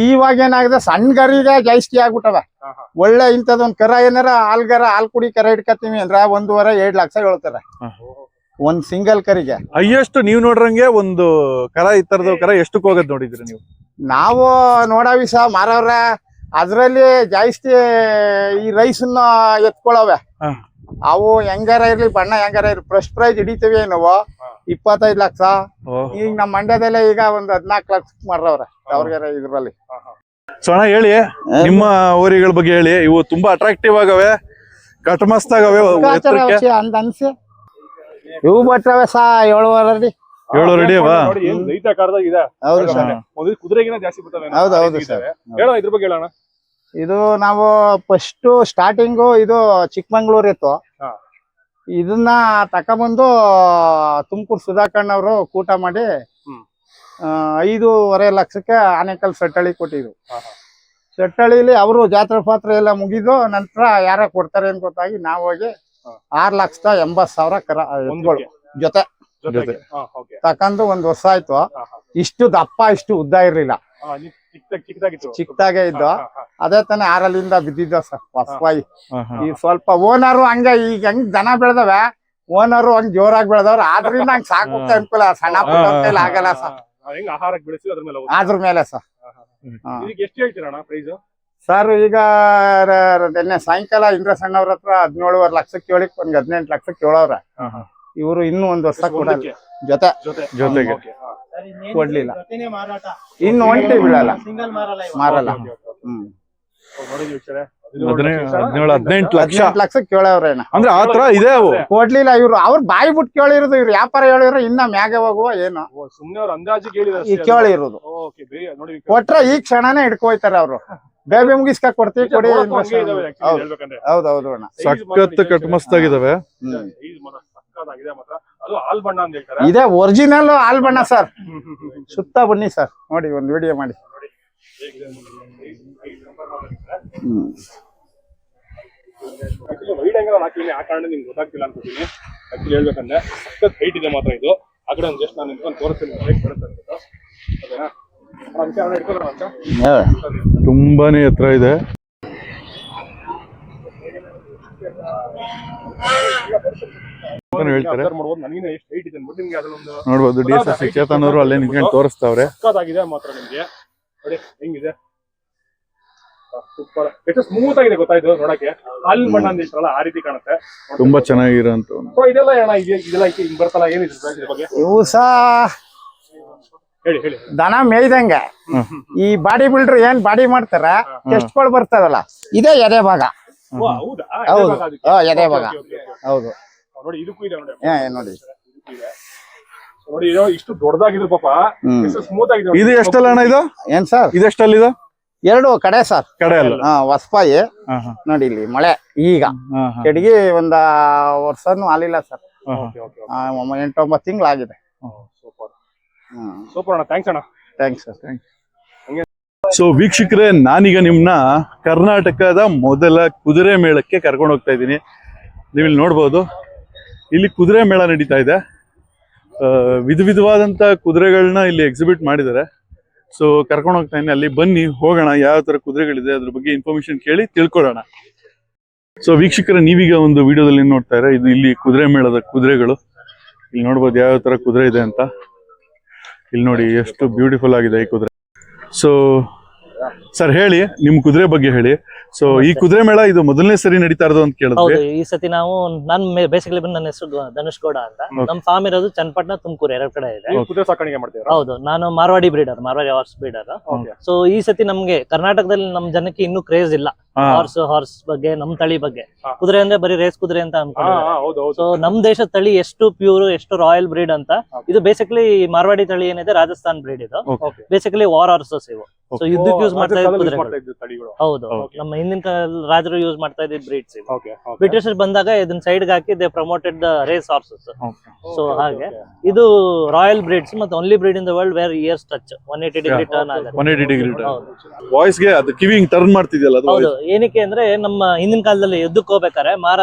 ಇವಾಗ ಏನಾಗಿದೆ, ಸಣ್ಣ ಗರಿಗೆ ಜಾಸ್ತಿ ಆಗ್ಬಿಟ್ಟವೆ. ಒಳ್ಳೆ ಇಂಥದೊಂದ್ ಕರ ಏನಾರ ಹಾಲ್ ಕುಡಿ ಕರ ಇಟ್ಕತ್ತೀವಿ ಅಂದ್ರೆ 1.5-2 ಲಕ್ಷ ಹೇಳ್ತಾರೆ ಒಂದ್ ಸಿಂಗಲ್ ಕರಿಗೆ. ಹೈಯೆಸ್ಟ್ ನೀವ್ ನೋಡ್ರಂಗೆ ಒಂದು ಕರ ಈ ತರದ ಕರ ಎಷ್ಟಕ್ ಹೋಗದ್ ನೋಡಿದ್ರಿ ನೀವು? ನಾವು ನೋಡವಿ ಸಹ ಮಾರವ್ರ. ಅದ್ರಲ್ಲಿ ಜಾಸ್ತಿ ಈ ರೈಸನ್ನ ಎತ್ಕೊಳವೆ. ಅವು ಹೆಂಗಾರ ಇರ್ಲಿ, ಬಣ್ಣ ಹೆಂಗಾರ ಇರ್ಲಿ, ಫಸ್ಟ್ ಪ್ರೈಸ್ ಹಿಡಿತೀವಿ ನಾವು 25 ಲಕ್ಷ. ಈಗ ನಮ್ಮ ಮಂಡ್ಯದಲ್ಲೇ ಈಗ ಒಂದ್ 14 ಲಕ್ಷ ಮಾಡ್ರವ್ರೆ ಅವ್ರಿಗೆ ಇದ್ರಲ್ಲಿ. ಸೋಣ ಹೇಳಿ, ನಿಮ್ಮ ಓರಿಗಳ ಬಗ್ಗೆ ಹೇಳಿ. ಇವು ತುಂಬಾ ಅಟ್ರಾಕ್ಟಿವ್ ಆಗವೆ, ಕಟ್ಮಸ್ತಾಗವೆ. ಅನ್ಸಿ ಇವು ಬಟ್ರವೆ ಸಹ 7.5 ಅಡಿ 7 ಅಡಿ ಅವ. ಹೌದು ಸರ್. ಕುದುರೆಗಿನ ಜಾಸ್ತಿ ಬರ್ತವೆ. ಹೌದು ಸರ್. ಇದ್ರ ಬಗ್ಗೆ ಹೇಳೋಣ. ಇದು ನಾವು ಫಸ್ಟ್ ಸ್ಟಾರ್ಟಿಂಗು ಇದು ಚಿಕ್ಕಮಂಗ್ಳೂರ್ ಇತ್ತು. ಇದನ್ನ ತಕೊಂಬಂದು ತುಮಕೂರು ಸುಧಾಕರ್ಣವ್ರು ಕೂಟ ಮಾಡಿ 5.5 ಲಕ್ಷಕ್ಕೆ ಆನೇಕಲ್ ಸೆಟ್ಟಳಿ ಕೊಟ್ಟಿದ್ರು. ಸೆಟ್ಟಳಿಲಿ ಅವರು ಜಾತ್ರೆ ಪಾತ್ರೆ ಎಲ್ಲ ಮುಗಿದು ನಂತರ ಯಾರ ಕೊಡ್ತಾರೆ ಅಂತ ಗೊತ್ತಾಗಿ ನಾವು ಹೋಗಿ 6,80,000 ಕರ ಎತ್ಗಳು ಜೊತೆ ತಕೊಂಡು 1 ವರ್ಷ ಆಯ್ತು. ಇಷ್ಟು ದಪ್ಪ ಇಷ್ಟು ಉದ್ದ ಇರ್ಲಿಲ್ಲ, ಚಿಕ್ಕದಾಗೆ ಇದ್ದು. ಅದೇ ತಾನೇ 6 ಬಿದ್ದಿದ್ದ ಸರ್ ಹೊಸವಾಯಿ. ಈ ಸ್ವಲ್ಪ ಓನರು ಹಂಗ ಈಗ ಹೆಂಗ್ ದನ ಬೆಳೆದವೆ, ಓನರು ಹಂಗ್ ಜೋರಾಗಿ ಬೆಳೆದವ್ರು. ಆದ್ರಿಂದ ಹಂಗ್ ಸಾಕೋಕೆ ಅನುಕೂಲ. ಸಣ್ಣ ಪುಟ್ಟ ಕೈಲಿ ಆಗಲ್ಲ ಸರ್. ಅದ್ರ ಮೇಲೆ ಸರ್. ಸರ್ ಈಗ ನಿನ್ನೆ ಸಾಯಂಕಾಲ ಇಂದ್ರ ಸಣ್ಣವ್ರ ಹತ್ರ 17.5 ಲಕ್ಷಕ್ಕೆ ಕೇಳಿಕ್ ಒಂದ್ 18 ಲಕ್ಷಕ್ಕೆ ಕೇಳವ್ರೆ. ಇವರು ಇನ್ನೂ 1 ವರ್ಷ ಕೊಡಲ್ಲ ಜೊತೆಗೆ ಕೊಡ್ಲಿಲ್ಲ. ಇನ್ನು ಒಂಟಿ ಬೀಳಲ್ಲ, ಮಾರಲ್ಲ. 18 ಲಕ್ಷ ಕೇಳವ್ರೇನ ಅಂದ್ರೆ ಆತರ ಇದೆ. ಅವು ಕೊಡ್ಲಿಲ್ಲ. ಇವ್ರು ಅವ್ರ ಬಾಯಿ ಬಿಟ್ಟು ಕೇಳಿರೋದು. ಇವ್ರು ವ್ಯಾಪಾರ ಹೇಳಿರೋ ಇನ್ನ ಮ್ಯಾಗೆ ಹೋಗುವ ಏನು ಕೇಳಿರೋದು. ಕೊಟ್ರೆ ಈ ಕ್ಷಣನೇ ಹಿಡ್ಕೋಯ್ತಾರೆ ಅವ್ರು. ಬೇಬಿ ಮುಗಿಸ್ಕ ಕೊಡ್ತೀವಿ ಕೊಡಿ. ಹೌದೌದು ಅಣ್ಣ, ಸಖತ್ ಕಟ್ಮಸ್ತಾಗಿದಾವೆ. ಇದೇ ಒರಿಜಿನಲ್ ಹಾಲ್ ಬಣ್ಣ ಸರ್. ಸುತ್ತ ಬನ್ನಿ ಸರ್, ನೋಡಿ ಒಂದು ವಿಡಿಯೋ ಮಾಡಿ. ಆ ಕಾರಣ ನಿಮ್ಗೆ ಗೊತ್ತಾಗ್ತಿಲ್ಲ ಅನ್ಕೋತೀನಿ. ಆಕ್ಚುಲಿ ಹೇಳ್ಬೇಕಂದ್ರೆ ಸಖತ್ ಹೈಟ್ ಇದೆ ಮಾತ್ರ ಇದು. ಆ ಕಡೆ ಒಂದು ಜಸ್ಟ್ ನಾನು ನಿಂತ್ಕೊಂಡು ತೋರಿಸ್ತೀನಿ. ತುಂಬಾನೇ ಎತ್ತರ ಇದೆ. ಹೇಳ್ತಾರೆ ನೋಡ್ಬೋದು. DSS ಚೇತನ್ ಅವರು ಅಲ್ಲೇ ನಿಂತ್ಕೊಂಡು ತೋರಿಸ್ತಾವ್ರೆ. ಮಾತ್ರ ನಿಮ್ಗೆ ನೋಡಿ ಹೆಂಗಿದೆ. ಸೂಪರ್. ಎಷ್ಟು ಸ್ಮೂತ್ ಆಗಿದೆ ಗೊತ್ತಾಯ್ತು ನೋಡಕ್ಕೆ. ಹಾಲಿನ ಬಣ್ಣ ಅಂದಿಷ್ಟಲ್ಲ ಆ ರೀತಿ ಕಾಣುತ್ತೆ. ತುಂಬಾ ಚೆನ್ನಾಗಿರೋಂತ ಸೊ ಇದೆಲ್ಲ ಅಣ್ಣ ಇದೆಲ್ಲ ಹಿಂಗ್ ಬರ್ತಲ್ಲ ಏನಿದೆ ಇದ್ರ ಬಗ್ಗೆ ಇವು ಸಹ ಹೇಳಿ ಹೇಳಿ. ದನ ಮೇಯ್ದಂಗೆ ಈ ಬಾಡಿ ಬಿಲ್ಡರ್ ಏನ್ ಬಾಡಿ ಮಾಡ್ತಾರ ಟೆಸ್ಟ್ಗಳು ಬರ್ತಾವಲ್ಲ ಇದೇ ಎದೆ ಭಾಗ. ಓ, ಹೌದಾ? ಹೌದು. ಎದೆ ಭಾಗ ಅದಕ್ಕೆ. ಎದೆ ಭಾಗ. Okay, okay, okay. ಹೌದು. ನೋಡಿ ಇದಕ್ಕೂ ಇದೆ ನೋಡಿ. ನೋಡಿ ಇದಕ್ಕೂ ಇದೆ. ನೋಡಿ ಏನೋ ಇಷ್ಟು ದೊಡ್ಡದಾಗಿದ್ರು ಪಾಪ ಎಷ್ಟು ಸ್ಮೂತ್ ಆಗಿದೆ. ಇದು ಎಷ್ಟಲ್ಲ ಅಣ್ಣ ಇದು? ಏನ್ ಸರ್ ಇದೆಷ್ಟಲ್ಲ ಇದು? 2 ಕಡೆ ಸರ್. ಕಡೆ ಅಲ್ಲ. ಹೊಸಪಾಯಿ ನೋಡಿ ಇಲ್ಲಿ ಮಳೆ ಈಗ ಕೆಡಿಗೆ ಒಂದ ವರ್ಷನೂ ಆಲಿಲ್ಲ ಸರ್. 8-9 ತಿಂಗಳಾಗಿದೆ. ಸೂಪರ್ ಅಣ್ಣ, ಥ್ಯಾಂಕ್ಸ್ ಅಣ್ಣ. Thanks sir. ಸೊ ವೀಕ್ಷಕರೇ, ನಾನೀಗ ನಿಮ್ನ ಕರ್ನಾಟಕದ ಮೊದಲ ಕುದುರೆ ಮೇಳಕ್ಕೆ ಕರ್ಕೊಂಡು ಹೋಗ್ತಾ ಇದ್ದೀನಿ. ನೀವು ಇಲ್ಲಿ ನೋಡ್ಬೋದು, ಇಲ್ಲಿ ಕುದುರೆ ಮೇಳ ನಡೀತಾ ಇದೆ. ವಿಧವಾದಂತ ಕುದುರೆಗಳನ್ನ ಇಲ್ಲಿ ಎಕ್ಸಿಬಿಟ್ ಮಾಡಿದ್ದಾರೆ. ಸೊ ಕರ್ಕೊಂಡು ಹೋಗ್ತಾ ಇದ್ದೀನಿ, ಅಲ್ಲಿ ಬನ್ನಿ ಹೋಗೋಣ, ಯಾವ ತರ ಕುದುರೆಗಳಿದೆ ಅದ್ರ ಬಗ್ಗೆ ಇನ್ಫಾರ್ಮೇಶನ್ ಕೇಳಿ ತಿಳ್ಕೊಳ್ಳೋಣ. ಸೊ ವೀಕ್ಷಕರ, ನೀವೀಗ ಒಂದು ವಿಡಿಯೋದಲ್ಲಿ ನೋಡ್ತಾ ಇದ್ದಾರೆ, ಇದು ಇಲ್ಲಿ ಕುದುರೆ ಮೇಳದ ಕುದುರೆಗಳು. ಇಲ್ಲಿ ನೋಡ್ಬೋದು ಯಾವ ತರ ಕುದುರೆ ಇದೆ ಅಂತ. ಇಲ್ಲಿ ನೋಡಿ ಎಷ್ಟು ಬ್ಯೂಟಿಫುಲ್ ಆಗಿದೆ ಈ ಕುದುರೆ. ಸೊ ಸರ್ ಹೇಳಿ, ನಿಮ್ ಕುದುರೆ ಬಗ್ಗೆ ಹೇಳಿ. ಸೊ ಈ ಕುದುರೆ ಮೇಳ ಇದು ಮೊದಲನೇ ಸರಿ ನಡೀತಾ ಇರೋದು ಅಂತ ಕೇಳಿದ್ವಿ. ಹೌದು, ಈ ಸತಿ ನಾವು ಬೇಸಿಕಲಿ ನನ್ನ ಹೆಸರು ಧನುಷ್ ಗೌಡ ಅಂತ. ನಮ್ಮ ಫಾರ್ಮ್ ಇರೋದು ಚನ್ನಪಟ್ಟಣ, ತುಮಕೂರು 2 ಕಡೆ ಇದೆ. ಕುದುರೆ ಸಾಕಾಣಿಕೆ ಮಾಡ್ತೀರಾ? ಹೌದು, ನಾನು ಮಾರ್ವಾಡಿ ಹಾರ್ಸ್ ಬ್ರೀಡರ್. ಸೊ ಈ ಸತಿ ನಮ್ಗೆ ಕರ್ನಾಟಕದಲ್ಲಿ ನಮ್ ಜನಕ್ಕೆ ಇನ್ನೂ ಕ್ರೇಜ್ ಇಲ್ಲ ಹಾರ್ಸ್ ಬಗ್ಗೆ, ನಮ್ ತಳಿ ಬಗ್ಗೆ. ಕುದುರೆ ಅಂದ್ರೆ ಬರೀ ರೇಸ್ ಕುದುರೆ ಅಂತ ಅನ್ಕೊಂಡಿದ್ದಾರೆ. ಸೊ ನಮ್ ದೇಶದ ತಳಿ ಎಷ್ಟು ಪ್ಯೂರ್, ಎಷ್ಟು ರಾಯಲ್ ಬ್ರೀಡ್ ಅಂತ. ಇದು ಬೇಸಿಕಲಿ ಮಾರ್ವಾಡಿ ತಳಿ ಏನಿದೆ ರಾಜಸ್ಥಾನ್ ಬ್ರೀಡ್. ಇದು ಬೇಸಿಕಲಿ ವಾರ್ ಹಾರ್ಸಸ್ ಇವು. ಸೊ ಯುದ್ಧಕ್ಕೆ ಯೂಸ್ ಮಾಡ್ತಾ ಇದ್ದ ಕುದುರೆ. ಹೌದು, ನಮ್ಮ ಹಿಂದಿನ ಕಾಲ ರಾಜರು ಯೂಸ್ ಮಾಡ್ತಾ ಇದ್ದ ಬ್ರೀಡ್ಸ್ ಇವು. ಬ್ರಿಟಿಷರ್ ಬಂದಾಗ ಇದನ್ನ ಸೈಡ್ ಹಾಕಿ they promoted the race horses. So ಹಾಗೆ ಇದು ರಾಯಲ್ ಬ್ರೀಡ್ಸ್ ಮತ್ತೆ only breed in the world where ears touch 180 degree turn ಆಗುತ್ತೆ. 180 ಡಿಗ್ರಿ ವಾಯ್ಸ್ ಗೆ ಅದು ಕಿವಿ ಹಿಂಗ್ ಟರ್ನ್ ಮಾಡ್ತಿದ್ಯಲ್ಲ ಅದು. ಹೌದು, ಏನಕ್ಕೆ ಅಂದ್ರೆ ನಮ್ಮ ಹಿಂದಿನ ಕಾಲದಲ್ಲಿ ಯುದ್ಧಕ್ಕೆ ಹೋಗ್ಬೇಕಾರೆ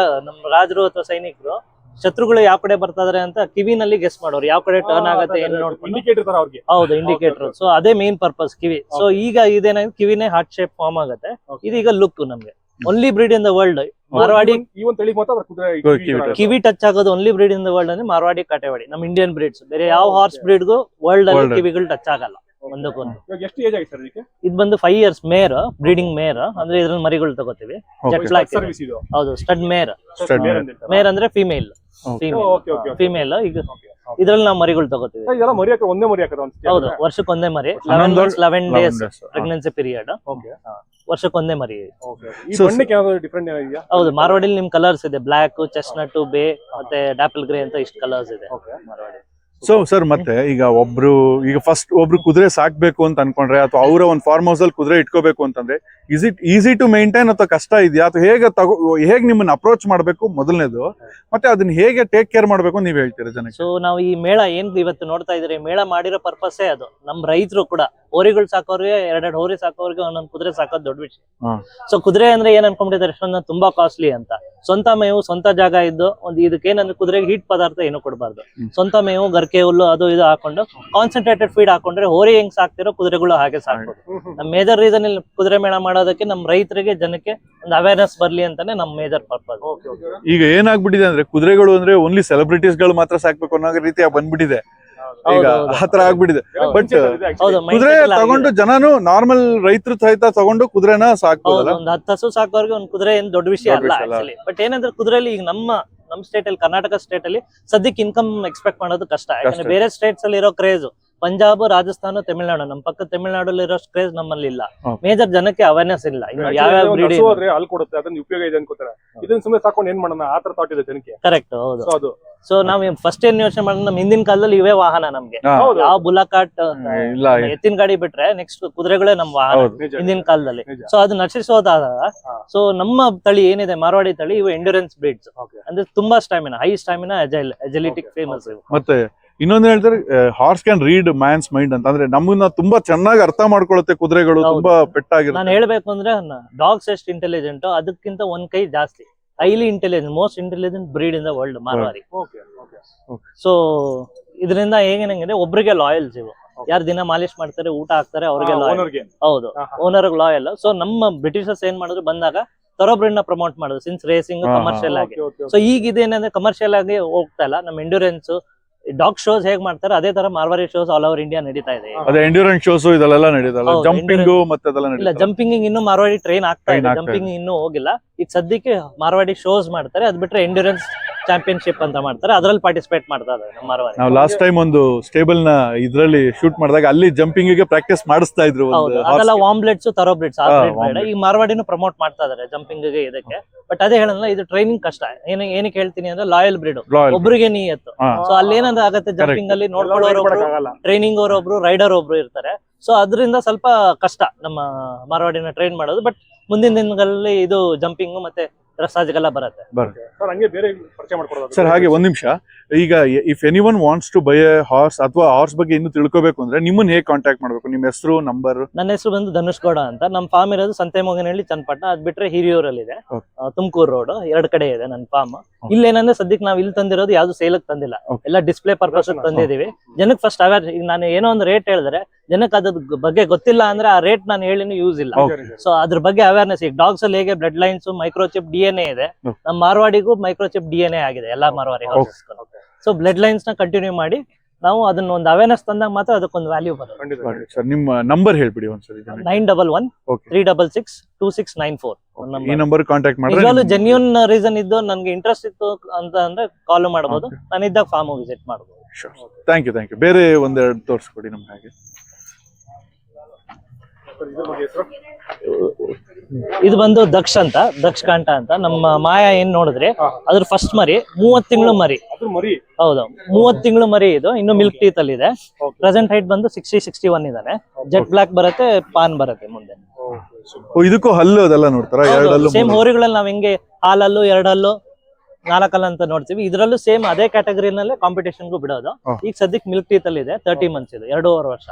ನಮ್ಮ ರಾಜರು ಅಥವಾ ಸೈನಿಕರು ಶತ್ರುಗಳು ಯಾವ ಕಡೆ ಬರ್ತಾದ್ರೆ ಅಂತ ಕಿವಿನಲ್ಲಿ ಗೆಸ್ ಮಾಡೋರು, ಯಾವ ಕಡೆ ಟರ್ನ್ ಆಗತ್ತೆ ಏನು ನೋಡ್ಕೊಂಡು. ಹೌದು, ಇಂಡಿಕೇಟರ್. ಸೊ ಅದೇ ಮೇನ್ ಪರ್ಪಸ್ ಕಿವಿ. ಸೊ ಈಗ ಇದೇನಾಗಿದೆ, ಕಿವಿನೇ ಹಾರ್ಟ್ ಶೇಪ್ ಫಾರ್ಮ್ ಆಗುತ್ತೆ. ಇದೀಗ ಲುಕ್ ನಮ್ಗೆ only breed in the world Marwari. ಕಿವಿ ಟಚ್ ಆಗೋದು only breed in the world ಅಂದ್ರೆ ಮಾರ್ವಾಡಿ, ಕಾಟೆವಾಡಿ, ನಮ್ ಇಂಡಿಯನ್ ಬ್ರೀಡ್ಸ್. ಬೇರೆ ಯಾವ ಹಾರ್ಸ್ ಬ್ರೀಡ್ಗೂ ವರ್ಲ್ಡ್ ಅಲ್ಲಿ ಕಿವಿಗಳು ಟಚ್ ಆಗಲ್ಲ ಒಂದಕ್ಕೊಂದು. ಇದು ಬಂದು 5 years ಮೇರ್, ಬ್ರೀಡಿಂಗ್ ಮೇರ್ ಅಂದ್ರೆ ಇದ್ರಲ್ಲಿ ಮರಿಗಳು ತಗೋತೀವಿ. Jet block. ಹೌದು, ಸ್ಟಡ್ ಮೇರ್. ಮೇರ್ ಅಂದ್ರೆ ಫಿಮೇಲ್. ಫಿಮೇಲ್. ಈಗ ಇದ್ರಲ್ಲಿ ನಾವು ಮರಿಗಳು ತಗೋತೀವಿ. ಹೌದು, ವರ್ಷಕ್ಕೊಂದೇ ಮರಿ. 11 days ಪ್ರೆಗ್ನೆನ್ಸಿ ಪೀರಿಯಡ್. ವರ್ಷಕ್ಕೊಂದೇ ಮರಿ. ಹೌದು, ಮಾರ್ವಾಡಿಲಿ ನಿಮ್ ಕಲರ್ಸ್ ಇದೆ, ಬ್ಲಾಕ್, ಚೆಸ್ನಟ್, ಬೇ ಮತ್ತೆ ಡಾಪಲ್ ಗ್ರೇ ಅಂತ ಇಷ್ಟು ಕಲರ್ಸ್ ಇದೆ ಮಾರ್ವಾಡಿ. ಸೊ ಸರ್, ಮತ್ತೆ ಈಗ ಫಸ್ಟ್ ಒಬ್ರು ಕುದುರೆ ಸಾಕ್ಬೇಕು ಅಂತ ಅನ್ಕೊಂಡ್ರೆ, ಅಥವಾ ಅವರ ಒಂದು ಫಾರ್ಮ್ ಹೌಸ್ ಅಲ್ಲಿ ಕುದುರೆ ಇಟ್ಕೋಬೇಕು ಅಂತಂದ್ರೆ, is it easy to maintain ಅಥವಾ ಕಷ್ಟ ಇದೆಯಾ, ಅಥವಾ ಹೇಗೆ ನಿಮ್ಮನ್ನ ಅಪ್ರೋಚ್ ಮಾಡ್ಬೇಕು ಮೊದಲನೇದು, ಮತ್ತೆ ಅದನ್ನ ಹೇಗೆ ಟೇಕ್ ಕೇರ್ ಮಾಡ್ಬೇಕು ನೀವ್ ಹೇಳ್ತೀರಾ ಜನಕ್ಕೆ? ಸೊ ನಾವು ಈ ಮೇಳ ಏನ್ ಇವತ್ತು ನೋಡ್ತಾ ಇದ್ರಿ, ಮೇಳ ಮಾಡಿರೋ ಪರ್ಪಸ್ಸೇ ಅದು. ನಮ್ ರೈತರು ಕೂಡ ಹೋರಿಗಳು ಸಾಕೋರಿಗೆ, 2 ಹೋರಿ ಸಾಕೋರಿಗೆ ಒಂದೊಂದು ಕುದುರೆ ಸಾಕೋದು ದೊಡ್ಡ ವಿಷಯ. ಸೊ ಕುದುರೆ ಅಂದ್ರೆ ಏನ್ ಅನ್ಕೊಂಡಿದ್ದಾರೆ ಎಷ್ಟೊಂದು ತುಂಬಾ ಕಾಸ್ಟ್ಲಿ ಅಂತ. ಸ್ವಂತ ಮೇವು, ಸ್ವಂತ ಜಾಗ ಇದ್ದು ಇದಕ್ಕೇನಂದ್ರೆ ಕುದುರೆಗೆ ಹೀಟ್ ಪದಾರ್ಥ ಏನು ಕೊಡಬಾರ್ದು. ಸ್ವಂತ ಮೇವು, ಗರ್ಕೆ ಹುಲ್ಲು ಅದು ಇದು ಹಾಕೊಂಡು ಕಾನ್ಸಂಟ್ರೇಟೆಡ್ ಫೀಡ್ ಹಾಕೊಂಡ್ರೆ ಹೋರಿ ಹೆಂಗ್ ಸಾಕ್ತಿರೋ ಕುದುರೆಗಳು ಹಾಗೆ ಸಾಕ್ಬೋದು. ನಮ್ ಮೇಜರ್ ರೀಸನ್ ಇಲ್ಲಿ ಕುದುರೆ ಮೇಳ ಮಾಡೋದಕ್ಕೆ ನಮ್ ರೈತರಿಗೆ, ಜನಕ್ಕೆ ಒಂದು ಅವೇರ್ನೆಸ್ ಬರ್ಲಿ ಅಂತಾನೆ ನಮ್ ಮೇಜರ್ ಪರ್ಪಸ್. ಈಗ ಏನಾಗ್ಬಿಟ್ಟಿದೆ ಅಂದ್ರೆ, ಕುದುರೆಗಳು ಅಂದ್ರೆ ಓನ್ಲಿ ಸೆಲೆಬ್ರಿಟೀಸ್ ಗಳು ಮಾತ್ರ ಸಾಕ್ಬೇಕು ಅನ್ನೋ ರೀತಿಯಾಗಿ ಬಂದ್ಬಿಟ್ಟಿದೆ. ಈಗ ಆತರ ಆಗ್ಬಿಟ್ಟಿದೆ. ಬಟ್ ಕುದುರೆ ತಗೊಂಡು ಜನನು ನಾರ್ಮಲ್ ರೈತರು ಸಹಿತ ತಗೊಂಡು ಕುದುರೆನ ಸಾಕ್ಬೋದಲ್ಲ. ಒಂದು 10 ಹಸು ಸಾಕೋರ್ಗೆ ಒಂದು ಕುದುರೆ ಏನ್ ದೊಡ್ಡ ವಿಷಯ ಅಲ್ಲ ಆಕ್ಚುಲಿ. ಬಟ್ ಏನಂದ್ರೆ ಕುದುರೆಲಿ ಈಗ ನಮ್ ಸ್ಟೇಟ್ ಅಲ್ಲಿ, ಕರ್ನಾಟಕ ಸ್ಟೇಟ್ ಅಲ್ಲಿ ಸದ್ಯಕ್ಕೆ ಇನ್ಕಮ್ ಎಕ್ಸ್ಪೆಕ್ಟ್ ಮಾಡೋದು ಕಷ್ಟ. ಯಾಕಂದ್ರೆ ಬೇರೆ ಸ್ಟೇಟ್ಸ್ ಅಲ್ಲಿ ಇರೋ ಕ್ರೇಜ್, ಪಂಜಾಬ್, ರಾಜಸ್ಥಾನ, ತಮಿಳುನಾಡು, ನಮ್ಮ ಪಕ್ಕ ತಮಿಳುನಾಡಲ್ಲಿ ಇರೋ ಕ್ರೇಜ್ ನಮ್ಮಲ್ಲಿ ಇಲ್ಲ. ಮೇಜರ್ ಜನಕ್ಕೆ ಅವೇರ್ನೆಸ್ ಇಲ್ಲ. ಇನ್ನು ಯಾವ ಬ್ರೀಡ್ ಹಾಲು ಕೊಡುತ್ತೆ, ಅದನ್ನ ಉಪಯೋಗ ಇದೆ ಅನ್ಕೋತಾರೆ. ಇದನ್ನ ಸುಮ್ಮನೆ ಸಾಕೊಂಡು ಏನ್ ಮಾಡೋಣ ಆತರ ಥಾಟ್ ಇದೆ ಜನಕ್ಕೆ. ಕರೆಕ್ಟ್. ಹೌದು. ಸೊ ನಾವ್ ಫಸ್ಟ್ ಏನ್ ಯೋಚನೆ ಮಾಡೋಣ, ನಮ್ ಹಿಂದಿನ ಕಾಲದಲ್ಲಿ ಇವೇ ವಾಹನ ನಮ್ಗೆ. ಯಾವ ಬುಲಾಕಾಟ್, ಎತ್ತಿನ ಗಾಡಿ ಬಿಟ್ರೆ ನೆಕ್ಸ್ಟ್ ಕುದುರೆಗಳೇ ನಮ್ ವಾಹನ ಹಿಂದಿನ ಕಾಲದಲ್ಲಿ. ಸೊ ಅದು ನಶಿಸೋದಾದಾಗ, ಸೊ ನಮ್ಮ ತಳಿ ಏನಿದೆ ಮಾರ್ವಾಡಿ ತಳಿ, ಇವು ಎಂಡ್ಯೂರೆನ್ಸ್ ಬ್ರೀಡ್ಸ್. ಅಂದ್ರೆ ತುಂಬಾ stamina, high stamina, agility famous ಇವು. ಮತ್ತೆ ಇನ್ನೊಂದು ಹೇಳ್ತಾರೆ, horse can read man's mind ಅಂತ. ಅಂದ್ರೆ ನಮ್ಮನ್ನ ತುಂಬಾ ಚೆನ್ನಾಗಿ ಅರ್ಥ ಮಾಡ್ಕೊಳ್ಳುತ್ತೆ ಕುದುರೆಗಳು, ತುಂಬಾ ಪೆಟ್ಟಾಗಿರುತ್ತೆ. ನಾನು ಹೇಳ್ಬೇಕು ಅಂದ್ರೆ ಡಾಗ್ಸ್ ಎಷ್ಟು ಇಂಟೆಲಿಜೆಂಟ್, ಅದಕ್ಕಿಂತ 1 ಕೈ ಜಾಸ್ತಿ. Highly intelligent, most intelligent breed in the world Marwari. So ಇದರಿಂದ ಹೇಗೇನಂದ್ರೆ ಒಬ್ರಿಗೆ ಲಾಯಲ್ಸ್ ಇವು. ಯಾರು ದಿನ ಮಾಲಿಶ್ ಮಾಡ್ತಾರೆ, ಊಟ ಹಾಕ್ತಾರೆ, ಅವ್ರಿಗೆ ಲಾಯಲ್. ಹೌದು, ಓನರ್ ಲಾಯಲ್. ಸೊ ನಮ್ಮ ಬ್ರಿಟಿಷರ್ಸ್ ಏನ್ ಮಾಡಿದ್ರು, ಬಂದಾಗ ಥರೋ ಬ್ರೀಡ್ ನ ಪ್ರಮೋಟ್ ಮಾಡಿದ್ರು, ಸಿನ್ಸ್ ರೇಸಿಂಗ್ ಕಮರ್ಷಿಯಲ್ ಆಗಿ. ಸೊ ಈಗ ಇದೇನಂದ್ರೆ ಕಮರ್ಷಿಯಲ್ ಆಗಿ ಹೋಗ್ತಾ ಇಲ್ಲ. ನಮ್ಮ ಎಂಡ್ಯೂರೆನ್ಸ್ ಡಾಗ್ ಶೋಸ್ ಹೇಗ್ ಮಾಡ್ತಾರೆ ಅದೇ ತರ Marwari shows all over India ನಡೀತಾ ಇದೆ. ಅದೇ ಎಂಡ್ಯೂರೆನ್ಸ್ ಶೋಸ್ ಇದೆಲ್ಲ ನಡೀತಲ್ಲ, ಹೌದು, ಜಂಪಿಂಗ್ ಮತ್ತೆ ಅದೆಲ್ಲ ಇಲ್ಲ ನಡೀತಲ್ಲ. ಜಂಪಿಂಗ್ ಇನ್ನು ಮಾರ್ವಾಡಿ ಟ್ರೈನ್ ಆಗ್ತಾ Train ಇದೆ, ಆಗ್ತಾ ಜಂಪಿಂಗ್ ಇನ್ನೂ ಹೋಗಿಲ್ಲ. ಈಗ ಸದ್ಯಕ್ಕೆ ಮಾರ್ವಾಡಿ ಶೋಸ್ ಮಾಡ್ತಾರೆ, ಅದ್ ಬಿಟ್ರೆ ಎಂಡ್ಯೂರೆನ್ಸ್ ಚಾಂಪಿಯನ್ಶಿಪ್ ಅಂತ ಮಾಡ್ತಾರೆ, ಅದ್ರಲ್ಲಿ ಪಾರ್ಟಿಸಿಪೇಟ್ ಮಾಡ್ತಾ ಇದ್ದಾರೆ ನಮ್ಮ ಮಾರ್ವಾಡಿ. ನಾವು ಲಾಸ್ಟ್ ಟೈಮ್ ಒಂದು ಸ್ಟೇಬಲ್ ನ ಇದ್ರಲ್ಲಿ ಶೂಟ್ ಮಾಡಿದಾಗ ಅಲ್ಲಿ ಜಂಪಿಂಗ್ ಗೆ ಪ್ರಾಕ್ಟೀಸ್ ಮಾಡಿಸ್ತಾ ಇದ್ರು. ಹೌದು, ಅದೆಲ್ಲ ವಾಮ್ಲೆಟ್ಸ್ ತರೋಬ್ಲೆಟ್ಸ್ ಬೇಡ. ಈ ಮಾರ್ವಾಡಿನೂ ಪ್ರಮೋಟ್ ಮಾಡ್ತಾ ಇದಾರೆ ಜಂಪಿಂಗ್ ಗೆ ಇದಕ್ಕೆ. ಬಟ್ ಅದೇ ಹೇಳಲ್ಲ, ಇದು ಟ್ರೈನಿಂಗ್ ಕಷ್ಟ. ಏನಕ್ಕೆ ಹೇಳ್ತೀನಿ ಅಂದ್ರೆ ಲಾಯಲ್ ಬ್ರೀಡ್, ಒಬ್ರಿಗೆ ನಿಯತ್ತು. ಸೊ ಅಲ್ಲಿ ಏನಂದ್ರೆ ಆಗತ್ತೆ, ಜಂಪಿಂಗ್ ಅಲ್ಲಿ ನೋಡ್ಕೊಳ್ಳೋರು ಟ್ರೈನಿಂಗ್ ಅವರೊಬ್ರು, ರೈಡರ್ ಒಬ್ರು ಇರ್ತಾರೆ. ಸೊ ಅದರಿಂದ ಸ್ವಲ್ಪ ಕಷ್ಟ ನಮ್ಮ ಮಾರ್ವಾಡಿನ ಟ್ರೈನ್ ಮಾಡೋದು. ಬಟ್ ಮುಂದಿನ ದಿನಗಳಲ್ಲಿ ಇದು ಜಂಪಿಂಗ್ ಮತ್ತೆ ಡ್ರೆಸ್ಸಾಜ್ಗೆಲ್ಲ ಬರುತ್ತೆ. ಸರ್ ಹಂಗೆ ಬೇರೆ ಪರಿಚಯ ಮಾಡ್ಕೊಡೋದು ಸರ್ ಹಾಗೆ ಒಂದ್ ನಿಮಿಷ, ಈಗ if anyone wants to buy a horse ಅಥವಾ ಹಾರ್ಸ್ ಬಗ್ಗೆ ಇನ್ನು ತಿಳ್ಕೊಬೇಕು ಅಂದ್ರೆ ನಿಮ್ಮನ್ನ ಹೇಗೆ ಕಾಂಟ್ಯಾಕ್ಟ್ ಮಾಡ್ಬೇಕು? ನಿಮ್ಮ ಹೆಸರು, ನಂಬರ್? ನನ್ನ ಹೆಸರು ಬಂದು ಧನುಷ್ ಗೌಡ ಅಂತ. ನಮ್ಮ ಫಾರ್ಮ್ ಇರೋದು ಸಂತೆಮೊಗನಹಳ್ಳಿ, ಚನ್ನಪಟ್ಟಣ. ಅದ್ ಬಿಟ್ರೆ ಹಿರಿಯೂರಲ್ಲಿ ಇದೆ, ತುಮಕೂರು ರೋಡ್, 2 ಕಡೆ ಇದೆ ನನ್ನ ಫಾರ್ಮ್. ಇಲ್ಲೇನಂದ್ರೆ ಸದ್ಯಕ್ಕೆ ನಾವ್ ಇಲ್ಲಿ ತಂದಿರೋದು ಯಾವ್ದು ಸೇಲಕ್ ತಂದಿಲ್ಲ, ಎಲ್ಲ ಡಿಸ್ಪ್ಲೇ ಪರ್ಪಸ್ ತಂದಿದೀವಿ. ಜನಕ್ಕೆ ಫಸ್ಟ್ ಅವೇರ್. ಈಗ ನಾನು ಏನೋ ಒಂದು ರೇಟ್ ಹೇಳಿದ್ರೆ ಜನಕ್ಕೆ ಅದ್ರ ಬಗ್ಗೆ ಗೊತ್ತಿಲ್ಲ ಅಂದ್ರೆ ಆ ರೇಟ್ ನಾನು ಹೇಳಿನೂ ಯೂಸ್ ಇಲ್ಲ. ಸೊ ಅದ್ರ ಬಗ್ಗೆ ಅವೇರ್ನೆಸ್. ಈಗ ಡಾಗ್ಸ್ ಅಲ್ಲಿ ಹೇಗೆ ಬ್ಲಡ್ ಲೈನ್ಸ್, ಮೈಕ್ರೋಚಿಪ್ DNA ಇದೆ, ನಮ್ಮ ಮಾರ್ವಾಡಿಗೂ ಮೈಕ್ರೋಚಿಪ್ DNA ಆಗಿದೆ ಎಲ್ಲ Marwari horses. So blood lines ನ ಕಂಟಿನ್ಯೂ ಮಾಡಿ ನಾವು ಅದನ್ನ ಒಂದು ಅವೇರ್ನೆಸ್ ತಂದಾಗ ಮಾತ್ರ ಅದಕ್ಕೊಂದು ವ್ಯಾಲ್ಯೂ ಬರುತ್ತೆ. ಸರ್ ನಿಮ್ಮ ನಂಬರ್ ಹೇಳ್ಬಿಡಿ ಒಂದ್ಸರಿ. 9113662694 ಈ ನಂಬರ್ ಕಾಂಟ್ಯಾಕ್ಟ್ ಮಾಡಿದ್ರೆ ನಿಜವಾಗ್ಲೂ ಜೆನ್ಯೂನ್ ರೀಸನ್ ಇದ್ದು ನನ್ಗೆ ಇಂಟ್ರೆಸ್ಟ್ ಇತ್ತು ಅಂತ ಅಂದ್ರೆ ಕಾಲ್ ಮಾಡಬಹುದು. ನಾನು ಇದ್ದಾಗ ಫಾರ್ಮ್ ವಿಸಿಟ್ ಮಾಡಬಹುದು. Thank you. ಬೇರೆ ಒಂದೆರಡು ತೋರಿಸ್ಕೊಡಿ ನಮ್ಗೆ ಹಾಗೆ. ಇದು ಬಂದು ದಕ್ಷ ಅಂತ, ದಕ್ಷ ಕಾಂಟ ಅಂತ. ನಮ್ಮ ಮಾಯಾ ಏನ್ ನೋಡಿದ್ರೆ ಅದ್ರ ಫಸ್ಟ್ ಮರಿ 30 ತಿಂಗಳು ಮರಿ. ಹೌದು, 30 ತಿಂಗಳು ಮರಿ. ಇದು ಇನ್ನು ಮಿಲ್ಕ್ ಟೀತ್ ಅಲ್ಲಿ ಇದೆ. ಪ್ರೆಸೆಂಟ್ ಹೈಟ್ ಬಂದು 60-61 ಇದಾನೆ. ಜೆಟ್ ಬ್ಲಾಕ್ ಬರುತ್ತೆ, ಪಾನ್ ಬರುತ್ತೆ ಮುಂದೆ. ಇದಕ್ಕೂ ಹಲ್ಲು ಅದೆಲ್ಲ ನೋಡ್ತಾರ? ಸೇಮ್ ಹೋರಿಗಳಲ್ಲಿ ನಾವ್ ಹೆಂಗೆ ಹಾಲಲ್ಲು, 2 ಹಲ್ಲು, 4 ಹಲ್ಲು ಅಂತ ನೋಡ್ತೀವಿ, ಇದ್ರಲ್ಲೂ ಸೇಮ್ ಅದೇ ಕ್ಯಾಟಗರಿನಲ್ಲೇ ಕಾಂಪಿಟೇಷನ್ಗೂ ಬಿಡೋದು. ಈಗ ಸದ್ಯಕ್ಕೆ ಮಿಲ್ಕ್ ಟೀತ್ ಅಲ್ಲಿ ಇದೆ, 30 ಮಂತ್ಸ್ ಇದೆ, 2.5 ವರ್ಷ.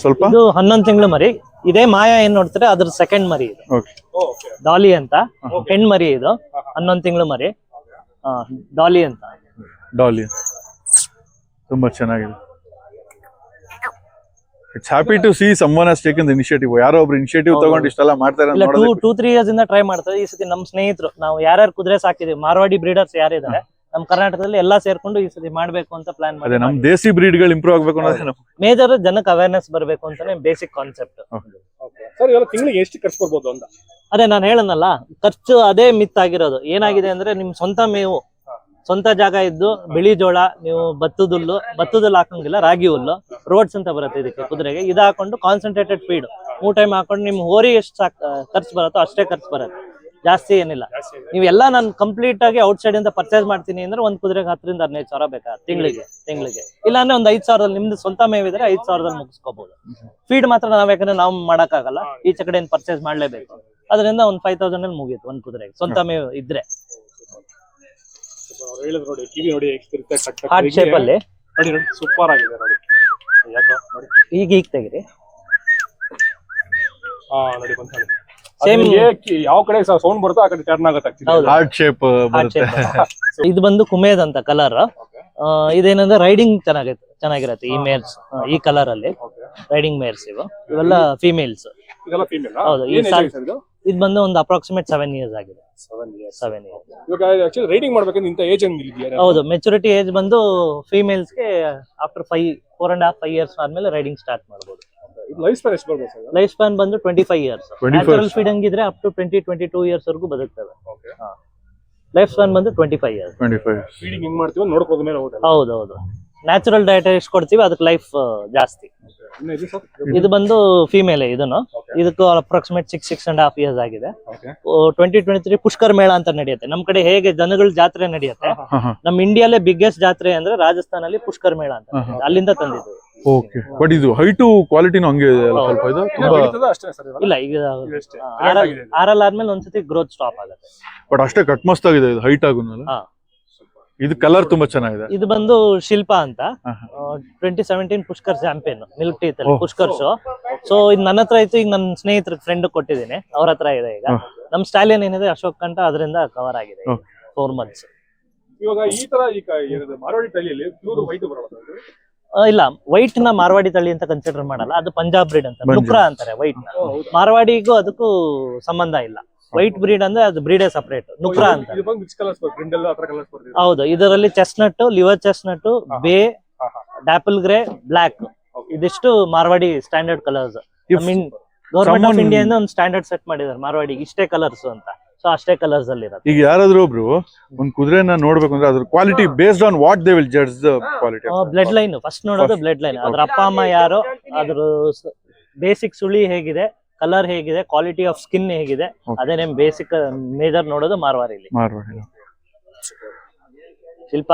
ಸ್ವಲ್ಪ ಇದು 11 ತಿಂಗಳು ಮರಿ. ಇದೇ ಮಾಯಾ ಏನ್ ನೋಡ್ತಾರೆ ಅದ್ರ ಸೆಕೆಂಡ್ ಮರಿ ಇದು, ಡಾಲಿ ಅಂತ ಹೆಣ್ ಮರಿ. ಇದು 11 ತಿಂಗಳು ಮರಿ, ಡಾಲಿ ಅಂತ. ಡಾಲಿ ತುಂಬಾ ಚೆನ್ನಾಗಿದೆ. It's happy to see someone has taken the initiative. ಯಾರೋ ಒಬ್ರು ಇನಿಷಿಯೇಟಿವ್ ತಗೊಂಡು ಇಷ್ಟೆಲ್ಲ ಮಾಡ್ತಾರೆ ಅಂತ ನೋಡೋದು. 2-3 ಇಯರ್ಸ್ ಇಂದ ಟ್ರೈ ಮಾಡ್ತಾರೆ. ಈ ಸತಿ ನಮ್ಮ ಸ್ನೇಹಿತರು, ನಾವು ಯಾರ್ಯಾರು ಕುದುರೆ ಸಾಕಿದೀವಿ, ಮಾರ್ವಾಡಿ ಬ್ರೀಡರ್ಸ್ ಯಾರಿದ್ದಾರೆ ನಮ್ಮ ಕರ್ನಾಟಕದಲ್ಲಿ ಎಲ್ಲ ಸೇರ್ಕೊಂಡು ಈ ಸತಿ ಮಾಡ್ಬೇಕು ಅಂತ ಪ್ಲಾನ್ ಮಾಡಿ. ನಮ್ ದೇಸಿ ಬ್ರೀಡ್ ಗಳು ಇಂಪ್ರೂವ್ ಆಗ್ಬೇಕು ಅನ್ನೋದು ಮೇಜರ್ ಜನಕ್ಕೆ ಅವೇರ್ನೆಸ್ ಬರ್ಬೇಕು ಅಂತಾನೆ ಬೇಸಿಕ್ ಕಾನ್ಸೆಪ್ಟ್. ಸರ್ ಇವಾಗ ತಿಂಗಳಿಗೆ ಎಷ್ಟು ಖರ್ಚು ಬರ್ಬೋದು ಅಂತ? ಅದೇ ನಾನು ಹೇಳನಲ್ಲ, ಖರ್ಚು ಅದೇ ಮಿತ್ ಆಗಿರೋದು. ಏನಾಗಿದೆ ಅಂದ್ರೆ ನಿಮ್ ಸ್ವಂತ ಮೇವು, ಸ್ವಂತ ಜಾಗ ಇದ್ದು ಬಿಳಿ ಜೋಳ, ನೀವು ಭತ್ತದಲ್ಲಿ ಹಾಕಂಗಿಲ್ಲ, ರಾಗಿ ಹುಲ್ಲು, ರೋಡ್ಸ್ ಅಂತ ಬರುತ್ತೆ ಇದಕ್ಕೆ ಕುದುರೆಗೆ. ಇದು ಹಾಕೊಂಡು ಕಾನ್ಸಂಟ್ರೇಟೆಡ್ ಫೀಡ್ 3 ಟೈಮ್ ಹಾಕೊಂಡು ನಿಮ್ ಹೋರಿ ಎಷ್ಟು ಖರ್ಚು ಬರುತ್ತೋ ಅಷ್ಟೇ ಖರ್ಚು ಬರುತ್ತೆ, ಜಾಸ್ತಿ ಏನಿಲ್ಲ. ನೀವೆಲ್ಲ ನಾನು ಕಂಪ್ಲೀಟ್ ಆಗಿ ಔಟ್ ಸೈಡ್ ಇಂದ ಪರ್ಚೇಸ್ ಮಾಡ್ತೀನಿ ಅಂದ್ರೆ ಒಂದ್ ಕುದುರೆಗೆ 10,000-15,000 ಸಾವಿರ ಬೇಕಾ ತಿಂಗಳಿಗೆ. ಇಲ್ಲ ಅಂದ್ರೆ ಒಂದ್ 5,000 ನಿಮ್ದು ಸ್ವಂತ ಮೇವಿದ್ರೆ 5,000 ಮುಗಿಸ್ಕೋಬಹುದು. ಫೀಡ್ ಮಾತ್ರ ನಾವ್ ಯಾಕಂದ್ರೆ ನಾವು ಮಾಡಕ್ಕಾಗಲ್ಲ, ಈಚೆ ಕಡೆ ಪರ್ಚೇಸ್ ಮಾಡ್ಲೇಬೇಕು. ಅದರಿಂದ ಒಂದ್ 5,000 ಅಲ್ಲಿ ಮುಗಿಯುತ್ತೆ ಒಂದ್ ಕುದುರೆಗೆ, ಸ್ವಂತ ಮೇವು ಇದ್ರೆ. ನೋಡಿ ಕಿವಿ ನೋಡಿ, ಹಾರ್ಟ್ ಶೇಪ್ ಅಲ್ಲಿ ನೋಡಿ, ಸೂಪರ್ ಆಗಿದೆ ನೋಡಿ. ಈಗ ತೆಗಿರಿ. ನೋಡಿ ಸೇಮ್ ಯಾವ ಕಡೆ ಸೌಂಡ್ ಬರುತ್ತೋ ಆ ಕಡೆ ಟರ್ನ್ ಆಗುತ್ತೆ. ಹಾರ್ಟ್ ಶೇಪ್ ಬರುತ್ತೆ. ಇದು ಬಂದು ಕುಮೇದ್ ಅಂತ ಕಲರ್. ಇದೇನಂದ್ರೆ ರೈಡಿಂಗ್ ಚೆನ್ನಾಗಿರತ್ತೆ ಈ ಮೇಲ್ಸ್. ಈ ಕಲರ್ ಅಲ್ಲಿ ರೈಡಿಂಗ್ ಮೇಲ್ಸ್ ಇವೆಲ್ಲ ಫಿಮೇಲ್ಸ್. ಹೌದು, ಇದು ಬಂದು ಒಂದು ಅಪ್ರಾಕ್ಸಿಮೇಟ್ 7 ಇಯರ್ಸ್ ಆಗಿದೆ. 7 ಇಯರ್ಸ್. ಇವಾಗ ರೈಡಿಂಗ್ ಮಾಡ್ಬೇಕಂದ್ರೆ ಇಂತ ಏಜ್ ಏನಿದೆಯಾ? ಹೌದು, ಮೆಚುರಿಟಿ ಏಜ್ ಬಂದು ಫಿಮೇಲ್ಸ್ ಗೆ ಆಫ್ಟರ್ 4.5 ಇಯರ್ಸ್ ಆದ್ಮೇಲೆ ರೈಡಿಂಗ್ ಸ್ಟಾರ್ಟ್ ಮಾಡಬಹುದು. ಲೈಫ್ ಸ್ಪ್ಯಾನ್ ಎಷ್ಟು ಬರ್ಬೋದು ಸರ್? ಲೈಫ್ ಸ್ಪ್ಯಾನ್ ಬಂದು 25 ಇಯರ್ಸ್. ನ್ಯಾಚುರಲ್ ಫೀಡ್ ಹಂಗಿದ್ರೆ ಅಪ್ ಟು 20-22 ಇಯರ್ಸ್ ವರೆಗೂ ಬದುಕ್ತವೆ. ಲೈಫ್ ಸ್ಪ್ಯಾನ್ ಬಂದು 25 ಇಯರ್ಸ್. ಫೀಡಿಂಗ್ ಹೆಂಗ್ ಮಾಡ್ತೀವಿ ನೋಡ್ಕೋದ ಮೇಲೆ ಹೌದು. ನ್ಯಾಚುರಲ್ ಡಯಟ್ ಎಷ್ಟು ಕೊಡ್ತೀವಿ ಅದಕ್ಕೆ ಲೈಫ್ ಜಾಸ್ತಿ. ಇದು ಬಂದು ಫಿಮೇಲ್. ಇದಕ್ಕೂ ಅಪ್ರಾಕ್ಸಿಮೇಟ್ 6.5 ಇಯರ್ಸ್ ಆಗಿದೆ. 2023 ಪುಷ್ಕರ್ ಮೇಳ ಅಂತ ನಡೆಯುತ್ತೆ. ನಮ್ ಕಡೆ ಹೇಗೆ ಜನಗಳ ಜಾತ್ರೆ ನಡೆಯುತ್ತೆ, ನಮ್ ಇಂಡಿಯಾಲೇ ಬಿಗ್ಗೆಸ್ಟ್ ಜಾತ್ರೆ ಅಂದ್ರೆ ರಾಜಸ್ಥಾನಲ್ಲಿ ಪುಷ್ಕರ್ ಮೇಳ ಅಂತ, ಅಲ್ಲಿಂದ ತಂದಿದ್ದು. ಓಕೆ, ಬಟ್ ಇದು ಹೈಟು ಕ್ವಾಲಿಟಿನೂ ಹಂಗೆ ಸ್ವಲ್ಪ ಇದು ತುಂಬಾ ಇಲ್ಲ. ಈಗ ಆರಲ್ ಆದ್ಮೇಲೆ ಒಂದ್ಸತಿ ಗ್ರೋತ್ ಸ್ಟಾಪ್ ಆಗುತ್ತೆ. ಬಟ್ ಅಷ್ಟೇ ಕಟ್ ಮಸ್ತ್ ಆಗಿದೆ ಇದು, ಹೈಟ್ ಆಗುನಲ್ಲ. ಇದು ಕಲರ್ ತುಂಬಾ ಚೆನ್ನಾಗಿದೆ. ಇದು ಬಂದು ಶಿಲ್ಪ ಅಂತ, 2017 ಪುಷ್ಕರ್ ಚಾಂಪಿಯನ್ ಮಿಲ್ಕ್ ಟೀತ್ ಅಲ್ಲಿ ಪುಷ್ಕರ್ ಶೋ. ಸೊ ಇದು ನನ್ನ ಹತ್ರ ಇತ್ತು, ಈಗ ನನ್ನ ಸ್ನೇಹಿತರ ಫ್ರೆಂಡ್ ಕೊಟ್ಟಿದ್ದೀನಿ, ಅವ್ರ ಹತ್ರ ಇದೆ. ಈಗ ನಮ್ ಸ್ಟಾಲಿಯನ್ ಏನಿದೆ ಅಶೋಕ್ ಕಂಠ, ಅದರಿಂದ ಕವರ್ ಆಗಿದೆ 4 ಮಂತ್ಸ್. ಇವಾಗ ಈ ತರ ಮಾರ್ವಾಡಿ ತಳಿಯಲ್ಲಿ ಪ್ಯೂರ್ ವೈಟ್ ಬರೋದು? ಇಲ್ಲ, ವೈಟ್ ನ ಮಾರ್ವಾಡಿ ತಳಿ ಅಂತ ಕನ್ಸಿಡರ್ ಮಾಡಲ್ಲ. ಅದು ಪಂಜಾಬ್ ಬ್ರೀಡ್ ಅಂತ, ನುಕ್ರಾ ಅಂತಾರೆ ವೈಟ್ ನ. ಮಾರ್ವಾಡಿಗೂ ಅದಕ್ಕೂ ಸಂಬಂಧ ಇಲ್ಲ. ವೈಟ್ ಬ್ರೀಡ್ ಅಂದ್ರೆ ಅದು ಬ್ರೀಡೇ ಸಪರೇಟ್, ನುಕ್ರಾ ಅಂತ. ಇದು ಬಂದು ಮಿಕ್ಸ್ ಕಲರ್ಸ್ ಬ್ರಿಂಡಲ್ ಆ ತರ ಕಲರ್ಸ್ ಬರ್ತಿದೆ. ಹೌದು, ಇದರಲ್ಲಿ ಚೆಸ್ನಟ್, ಲಿವರ್ ಚೆಸ್ನಟ್, ಬೇ, ಡಾಪಲ್ ಗ್ರೇ, ಬ್ಲಾಕ್, ಇದಿಷ್ಟು Marwari standard colours. Government of India ಇಂದ ಒಂದು ಸ್ಟ್ಯಾಂಡರ್ಡ್ ಸೆಟ್ ಮಾಡಿದ್ದಾರೆ ಮಾರ್ವಾಡಿಗೆ, ಇಷ್ಟೇ ಕಲರ್ಸ್ ಅಂತ. ಸೊ ಅಷ್ಟೇ ಕಲರ್ಸ್ ಅಲ್ಲಿ ಇರುತ್ತೆ. ಈಗ ಯಾರಾದ್ರೂ ಒಬ್ರು ಒಂದ್ ಕುದುರೆನ ನೋಡ್ಬೇಕು ಅಂದ್ರೆ ಅದ್ರ quality based on what they will judge the quality? Blood line first ನೋಡೋದು, ಬ್ಲಡ್ ಲೈನ್, ಅದ್ರ ಅಪ್ಪ ಅಮ್ಮ ಯಾರು, ಅದ್ರ ಬೇಸಿಕ್ ಸುಳಿ ಹೇಗಿದೆ, ಕಲರ್ ಹೇಗಿದೆ, ಕ್ವಾಲಿಟಿ ಆಫ್ ಸ್ಕಿನ್ ಹೇಗಿದೆ, ಅದೇ ನಿಮ್ ಬೇಸಿಕ್ ಮೇಜರ್ ನೋಡೋದು ಮಾರ್ವಾರಿಲಿ. ಶಿಲ್ಪ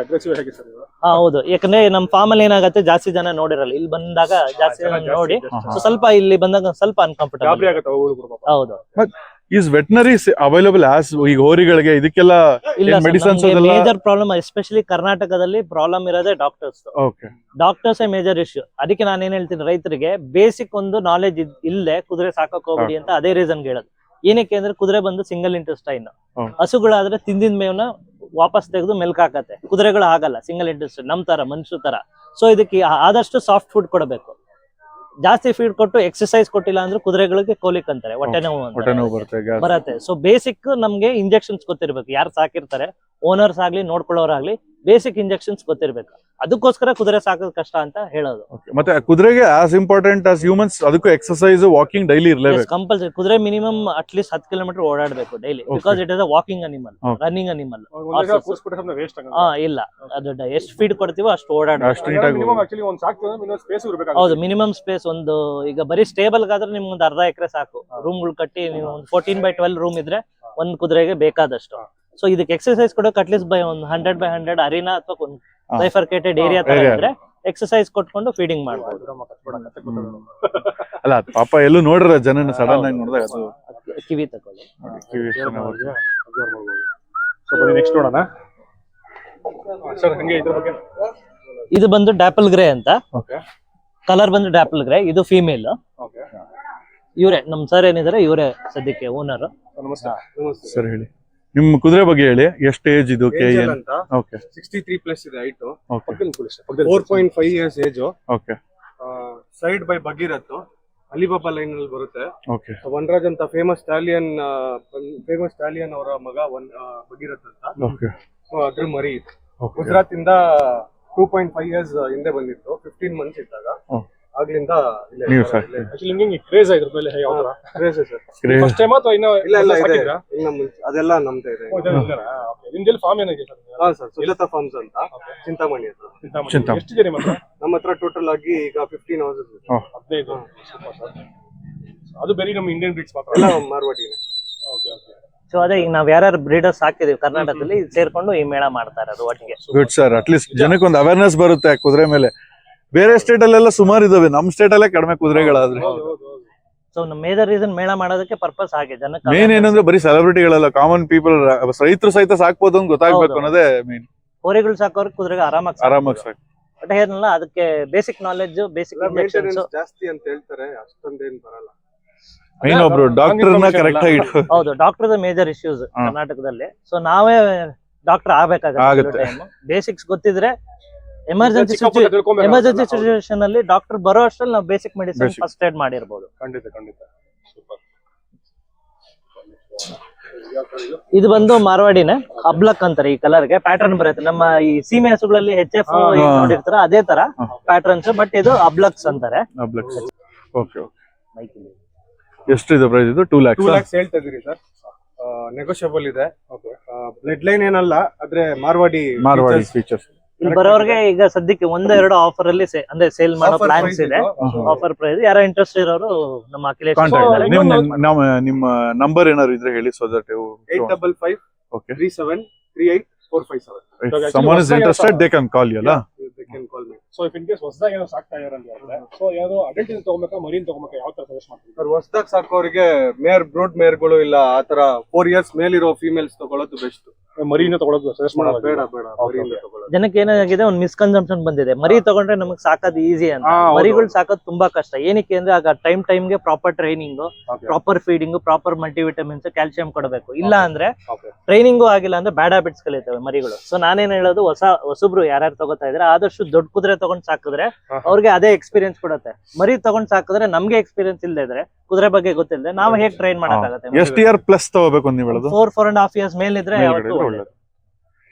ಅಗ್ರೆಸಿವ್ ಆಗಿ ಸರ್ ಇದು. ಹೌದು, ಯಾಕಂದ್ರೆ ನಮ್ ಫಾರ್ಮ್ ಅಲ್ಲಿ ಏನಾಗುತ್ತೆ, ಜಾಸ್ತಿ ಜನ ನೋಡಿರಲ್ಲ, ಇಲ್ಲಿ ಬಂದಾಗ ಜಾಸ್ತಿ ಜನ ನೋಡಿ ಸ್ವಲ್ಪ ಇಲ್ಲಿ ಬಂದಾಗ ಸ್ವಲ್ಪ ಅನ್ಕಂಫರ್ಟಬಲ್ ಗಾಬರಿ ಆಗುತ್ತೆ ಅವುಗಳು ಕೂಡ ಪಾಪ. ಹೌದು. ಈಸ್ ವೆಟನರಿ ಅವೈಲಬಲ್ ಆಸ್ ಈಗ ಹೋರಿಗಳಿಗೆ ಇದಕ್ಕೆಲ್ಲ ಮೆಡಿಸಿನ್ಸ್? ಮೇಜರ್ ಪ್ರಾಬ್ಲಮ್ ಎಸ್ಪೆಷಲಿ ಕರ್ನಾಟಕದಲ್ಲಿ ಪ್ರಾಬ್ಲಮ್ ಇರೋದೇ ಡಾಕ್ಟರ್ಸ್. Doctors major issue. ಅದಕ್ಕೆ ನಾನು ಏನ್ ಹೇಳ್ತೀನಿ, ರೈತರಿಗೆ ಬೇಸಿಕ್ ಒಂದು ನಾಲೆಜ್ ಇಲ್ಲದೆ ಕುದುರೆ ಸಾಕಕ್ ಹೋಗ್ಬಿಡಿ ಅಂತ ಅದೇ ರೀಸನ್ ಹೇಳೋದು. ಏನಕ್ಕೆ ಅಂದ್ರೆ ಕುದುರೆ ಬಂದು ಸಿಂಗಲ್ ಇಂಟೆಸ್ಟೈನ್, ಹಸುಗಳಾದ್ರೆ ತಿಂದಿನ ಮೇವನ್ನ ವಾಪಸ್ ತೆಗೆದು ಮೆಲ್ಕ್ ಹಾಕತ್ತೆ. ಕುದುರೆಗಳು ಆಗಲ್ಲ, ಸಿಂಗಲ್ ಇಂಟೆಸ್ಟೈನ್, ನಮ್ ತರ ಮನುಷ್ಯ ತರ. ಸೊ ಇದಕ್ಕೆ ಆದಷ್ಟು ಸಾಫ್ಟ್ ಫುಡ್ ಕೊಡಬೇಕು. ಜಾಸ್ತಿ ಫೀಡ್ ಕೊಟ್ಟು ಎಕ್ಸರ್ಸೈಸ್ ಕೊಟ್ಟಿಲ್ಲ ಅಂದ್ರೆ ಕುದುರೆಗಳಿಗೆ ಕೋಲಿಕ್ ಅಂತಾರೆ, ಹೊಟ್ಟೆ ನೋವು ಬರತ್ತೆ. ಸೊ ಬೇಸಿಕ್ ನಮ್ಗೆ ಇಂಜೆಕ್ಷನ್ಸ್ ಗೊತ್ತಿರ್ಬೇಕು. ಯಾರು ಸಾಕಿರ್ತಾರೆ, ಓನರ್ಸ್ ಆಗ್ಲಿ ನೋಡ್ಕೊಳ್ಳೋರಾಗ್ಲಿ, ಬೇಸಿಕ್ ಇಂಜೆಕ್ಷನ್ಸ್ ಗೊತ್ತಿರ್ಬೇಕು. ಅದಕ್ಕೋಸ್ಕರ ಕುದುರೆ ಸಾಕೋದು ಕಷ್ಟ ಅಂತ ಹೇಳೋದು. ಮತ್ತೆ ಕುದುರೆಗೆ ಆಸ್ ಇಂಪಾರ್ಟೆಂಟ್ ಆಸ್ ಹ್ಯೂಮನ್ಸ್ ಅದಕ್ಕೂ ಎಕ್ಸರ್ಸೈಸ್, ವಾಕಿಂಗ್ ಡೈಲಿ ಇರಲೇಬೇಕು. ಕಂಪಲ್ಸರಿ. ಕುದುರೆ ಮಿನಿಮಮ್ ಅಟ್ಲೀಸ್ಟ್ 10 ಕಿಲೋಮೀಟರ್ ಓಡಾಡಬೇಕು daily, because it is a walking animal, running animal. ಇಲ್ಲ, ಅದು ಎಷ್ಟು ಫೀಡ್ ಕೊಡ್ತೀವೋ ಅಷ್ಟು ಓಡಾಡಬೇಕು. ಹೌದು, ಮಿನಿಮಮ್ ಸ್ಪೇಸ್ ಒಂದು. ಈಗ ಬರೀ ಸ್ಟೇಬಲ್ ಗಾದ್ರೆ ನಿಮ್ಗೆ ಒಂದು 1/2 ಎಕರೆ ಸಾಕು. ರೂಮ್ಗಳು ಕಟ್ಟಿ ನೀವು ಒಂದು 14x12 ರೂಮ್ ಇದ್ರೆ ಒಂದ್ ಕುದುರೆಗೆ ಬೇಕಾದಷ್ಟು. ಸೊ ಇದಕ್ಕೆ ಎಕ್ಸರ್ಸೈಸ್ ಕೊಡೋಕೆ ಅಟ್ಲೀಸ್ಟ್ ಬೈ ಒಂದು 100x100 ಅರಿನಾ ಅಥವಾ ಒಂದು ಬೈಫರ್ಕೇಟೆಡ್ ಏರಿಯಾ ತರ ಇದ್ರೆ ಎಕ್ಸರ್ಸೈಸ್ ಕೊಟ್ಕೊಂಡು ಫೀಡಿಂಗ್ ಮಾಡ್ಬೋದು. ಅಲ್ಲ ಪಾಪ ಎಲ್ಲೂ ನೋಡ್ರ ಜನನ ಸಡನ್ ಆಗಿ ನೋಡಿದಾಗ ಅದು ಕಿವಿ ತಕೊಳ್ಳಿ. ನೆಕ್ಸ್ಟ್ ನೋಡೋಣ ಸರ್. ಹಂಗೆ ಇದ್ರ ಬಗ್ಗೆ ಇದು ಬಂದು ಡಾಪಲ್ ಗ್ರೇ ಅಂತ. ಕಲರ್ ಬಂದು ಡಾಪಲ್ ಗ್ರೇ. ಇದು ಫೀಮೇಲ್. ಇವರೇ ನಮ್ ಸರ್ ಏನಿದ್ದಾರೆ, ಇವರೇ ಸದ್ಯಕ್ಕೆ ಓನರ್. ಸರ್ ಹೇಳಿ ನಿಮ್ಮ ಕುದುರೆ ಬಗ್ಗೆ ಹೇಳಿ. ಎಷ್ಟು ಏಜ್ ಇದು? ಅಂತ 63 ಪ್ಲಸ್ ಇದೆ height. 4.5 years age. Side by Bhagirath, Alibaba line ಅಲ್ಲಿ ಬರುತ್ತೆ. ವನರಾಜ್ ಅಂತ ಫೇಮಸ್ ಸ್ಟಾಲಿಯನ್ ಅವರ ಮಗ ಬಗೀರತ್ ಅಂತ. ಅದ್ರ ಮರಿ ಗುಜರಾತ್ ಇಂದ 2.5 ಇಯರ್ಸ್ ಹಿಂದೆ ಬಂದಿತ್ತು. 15 ಮಂತ್ಸ್ ಇದ್ದಾಗ ಆಗ್ಲಿಂದ ಕ್ರೇಜ್ ಇದ್ರ ಮೇಲೆ ಯಾವ ತರ ಕ್ರೇಜ್ ಸರ್? ಫಸ್ಟ್ ಟೈಮ್ ಅಥವಾ ಇನ್ನ ಅದೆಲ್ಲ ನಮ್ದೇ ಇದೆ. ನಿಮ್ದಲ್ಲಿ ಫಾರ್ಮ್ ಏನಿದೆ ಸರ್? ಹಾ ಸರ್, ಸುಲತಾ ಫಾರ್ಮ್ಸ್ ಅಂತ ಚಿಂತಾಮಣಿ ಹತ್ರ. ಎಷ್ಟಿದೆ ನಿಮ್ಮ ಹತ್ರ? ನಮ್ಮ ಹತ್ರ ಟೋಟಲ್ ಆಗಿ ಈಗ 15 ಹೌಸಸ್. 15. ಅದು ಬೇರೆ ನಮ್ಮ ಇಂಡಿಯನ್ ಬ್ರೀಡ್ಸ್ ಮಾತ್ರ? ಎಲ್ಲ ಮಾರ್ವಾಡಿನೇ. ಸೊ ಅದೇ ಈಗ ನಾವ್ ಯಾರು ಬ್ರೀಡರ್ಸ್ ಹಾಕಿದೀವಿ ಕರ್ನಾಟಕದಲ್ಲಿ ಸೇರ್ಕೊಂಡು ಈ ಮೇಳ ಮಾಡ್ತಾರೆ ಅದು ಒಟ್ಟಿಗೆ. Good sir. ಅಟ್ಲೀಸ್ಟ್ ಜನಕ್ಕೆ ಒಂದು ಅವೇರ್ನೆಸ್ ಬರುತ್ತೆ ಕುದುರೆ ಮೇಲೆ. ಬೇರೆ ಸ್ಟೇಟ್ ಅಲ್ಲೆಲ್ಲ ಸುಮಾರು ಇದಾವೆ, ನಮ್ ಸ್ಟೇಟ್ ಅಲ್ಲೇ ಕಡಿಮೆ ಕುದುರೆಗಳಾದ್ರೆ. ಸೊ ನಮ್ಮ ಮೇಜರ್ ರೀಸನ್ ಮೇಳ ಮಾಡೋದಕ್ಕೆ ಪರ್ಪಸ್ ಹಾಗೆ. ಜನಕ್ಕೆ ಮೇನ್ ಏನಂದ್ರೆ ಬರೀ ಸೆಲೆಬ್ರಿಟಿಗಳೆಲ್ಲ, ಕಾಮನ್ ಪೀಪಲ್, ರೈತರು ಸಹಿತ ಸಾಕ್ಬೋದು ಅಂತ ಗೊತ್ತಾಗ್ಬೇಕು ಅನ್ನೋದೇ ಮೇನ್. ಹೋರಿಗಳು ಸಾಕೋರ್ಗೆ ಕುದುರೆಗೆ ಆರಾಮಾಗಿ ಸಾಕು. ಬಟ್ ಏನಲ್ಲ, ಅದಕ್ಕೆ ಬೇಸಿಕ್ ನಾಲೆಜ್, ಬೇಸಿಕ್ ಇಂಜೆಕ್ಷನ್ಸ್ ಜಾಸ್ತಿ ಅಂತ ಹೇಳ್ತಾರೆ, ಅಷ್ಟೊಂದೇನ್ ಬರಲ್ಲ. ಮೇನ್ ಒಬ್ರು ಡಾಕ್ಟರ್ನ ಕರೆಕ್ಟ್ ಆಗಿ. ಹೌದು, ಡಾಕ್ಟರ್ ಮೇಜರ್ ಇಶ್ಯೂಸ್ ಕರ್ನಾಟಕದಲ್ಲಿ. ಸೊ ನಾವೇ ಡಾಕ್ಟರ್ ಆಗ್ಬೇಕಾಗುತ್ತೆ. ಬೇಸಿಕ್ಸ್ ಗೊತ್ತಿದ್ರೆ ಎಮರ್ಜೆನ್ಸಿ ಸಿಚುವೇಶನ್ ಅಲ್ಲಿ ಡಾಕ್ಟರ್ ಬರೋ ಅಷ್ಟ್ರಲ್ಲಿ ನಾವು ಬೇಸಿಕ್ ಮೆಡಿಸಿನ್ ಫಸ್ಟ್ ಏಡ್ ಮಾಡಿರ್ಬೋದು. ಖಂಡಿತ. ಇದು ಬಂದು ಮಾರ್ವಾಡಿನೇ, ಅಬ್ಲಕ್ ಅಂತಾರೆ. ಈ ಕಲರ್ಗೆ ಪ್ಯಾಟರ್ನ್ ಬರುತ್ತೆ. ನಮ್ಮ ಈ ಸೀಮೆ ಹಸುಗಳಲ್ಲಿ HF ನೋಡಿರ್ತಾರ ಅದೇ ತರ ಪ್ಯಾಟರ್ನ್ಸ್, ಬಟ್ ಇದು ಅಬ್ಲಕ್ಸ್ ಅಂತಾರೆ. ಎಷ್ಟಿದೆ ಪ್ರೈಸ್ ಇದು? 2 lakhs ಹೇಳ್ತಾ ಇದೀರಿ ಸರ್. ನೆಗೋಷಿಯಬಲ್ ಇದೆ. ಬ್ಲಡ್ ಲೈನ್ ಏನಲ್ಲ, ಆದ್ರೆ ಮಾರ್ವಾಡಿ ಫೀಚರ್ಸ್. ಬರೋರ್ಗೆ ಈಗ ಸದ್ಯಕ್ಕೆ 1-2 ಆಫರ್ ಅಲ್ಲಿ ಅಂದ್ರೆ ಸೇಲ್ ಮಾಡೋ ಪ್ಲಾನ್ಸ್ ಇದೆ. ಆಫರ್ ಪ್ರೈಸ್ ಯಾರ ಇಂಟ್ರೆಸ್ಟ್ ಇರೋರು ನಮ್ಮ ಅಖಿಲೇಶ್ ನಿಮ್ಮ ನಂಬರ್ ಏನಾದ್ರು ಇದ್ರೆ ಹೇಳಿ. So that 855 37 38 457. If someone is interested, they can call you, ಅಲ್ಲ? They can call me. So if in case ಹೊಸದಾಗಿ ಏನೋ ಸಾಕ್ತಾ ಇದಾರೆ ಅಂದ್ರೆ, ಸೊ ಯಾರು ಅಡಲ್ಟ್ ಇಂದ ತಗೋಬೇಕಾ ಮರಿನ್ ತಗೋಬೇಕಾ, ಯಾವ ತರ ಸಜೆಸ್ಟ್ ಮಾಡ್ತೀವಿ ಸರ್? ಹೊಸದಾಗಿ ಸಾಕೋರಿಗೆ ಬ್ರೋಡ್ ಮೇರ್ಗಳು ಇಲ್ಲ, ಆತರ 4 years ಮೇಲಿರೋ ಫೀಮೇಲ್ಸ್ ತಗೊಳ್ಳೋದು ಬೆಸ್ಟ್. ಮರಿನ ತಗೊಳ್ಳೋದು ಸಜೆಸ್ಟ್ ಮಾಡೋದು ಬೇಡ. ಮರಿಯಿಂದ ತಗೊಳ್ಳೋದು. ಜನಕ್ಕೆ ಏನಾಗಿದೆ, ಒಂದು ಮಿಸ್ಕನ್ಸಂಪ್ಷನ್ ಬಂದಿದೆ. ಮರಿ ತಗೊಂಡ್ರೆ ನಮಗೆ ಸಾಕೋದು ಈಸಿ ಅಂತ. ಮರಿಗಳು ಸಾಕೋದು ತುಂಬಾ ಕಷ್ಟ. ಏನಕ್ಕೆ ಅಂದ್ರೆ ಆಗ ಟೈಮ್ಗೆ proper training, proper feeding, proper multivitamins, calcium ಕೊಡಬೇಕು. ಇಲ್ಲ ಅಂದ್ರೆ ಟ್ರೈನಿಂಗು ಆಗಿಲ್ಲ ಅಂದ್ರೆ ಬ್ಯಾಡ್ ಹ್ಯಾಬಿಟ್ಸ್ ಕಲಿತವೆ ಮರಿಗಳು. ಸೊ ನಾನೇನ್ ಹೇಳೋದು, ಹೊಸಬ್ರು ಯಾರ್ಯಾರು ತಗೋತಾ ಇದ್ರೆ ಆದಷ್ಟು ದೊಡ್ಡ ಕುದುರೆ ತಗೊಂಡ್ ಸಾಕಿದ್ರೆ ಅವ್ರಿಗೆ ಅದೇ ಎಕ್ಸ್ಪೀರಿಯನ್ಸ್ ಕೊಡುತ್ತೆ. ಮರಿ ತಗೊಂಡ್ ಸಾಕಿದ್ರೆ ನಮ್ಗೆ ಎಕ್ಸ್ಪೀರಿಯನ್ಸ್ ಇಲ್ಲದೆ ಇದ್ರೆ ಕುದುರೆ ಬಗ್ಗೆ ಗೊತ್ತಿಲ್ಲದೆ ನಾವು ಹೇಗೆ ಟ್ರೈನ್ ಮಾಡಕ್ಕಾಗತ್ತೆ? ಎಷ್ಟು ಇಯರ್ ಪ್ಲಸ್ ತಗೋಬೇಕು ಅಂತ ನೀವು ಹೇಳೋದು? 4.5 years ಮೇಲಿದ್ರೆ ಯಾವತ್ತೂ ಒಳ್ಳೇದು.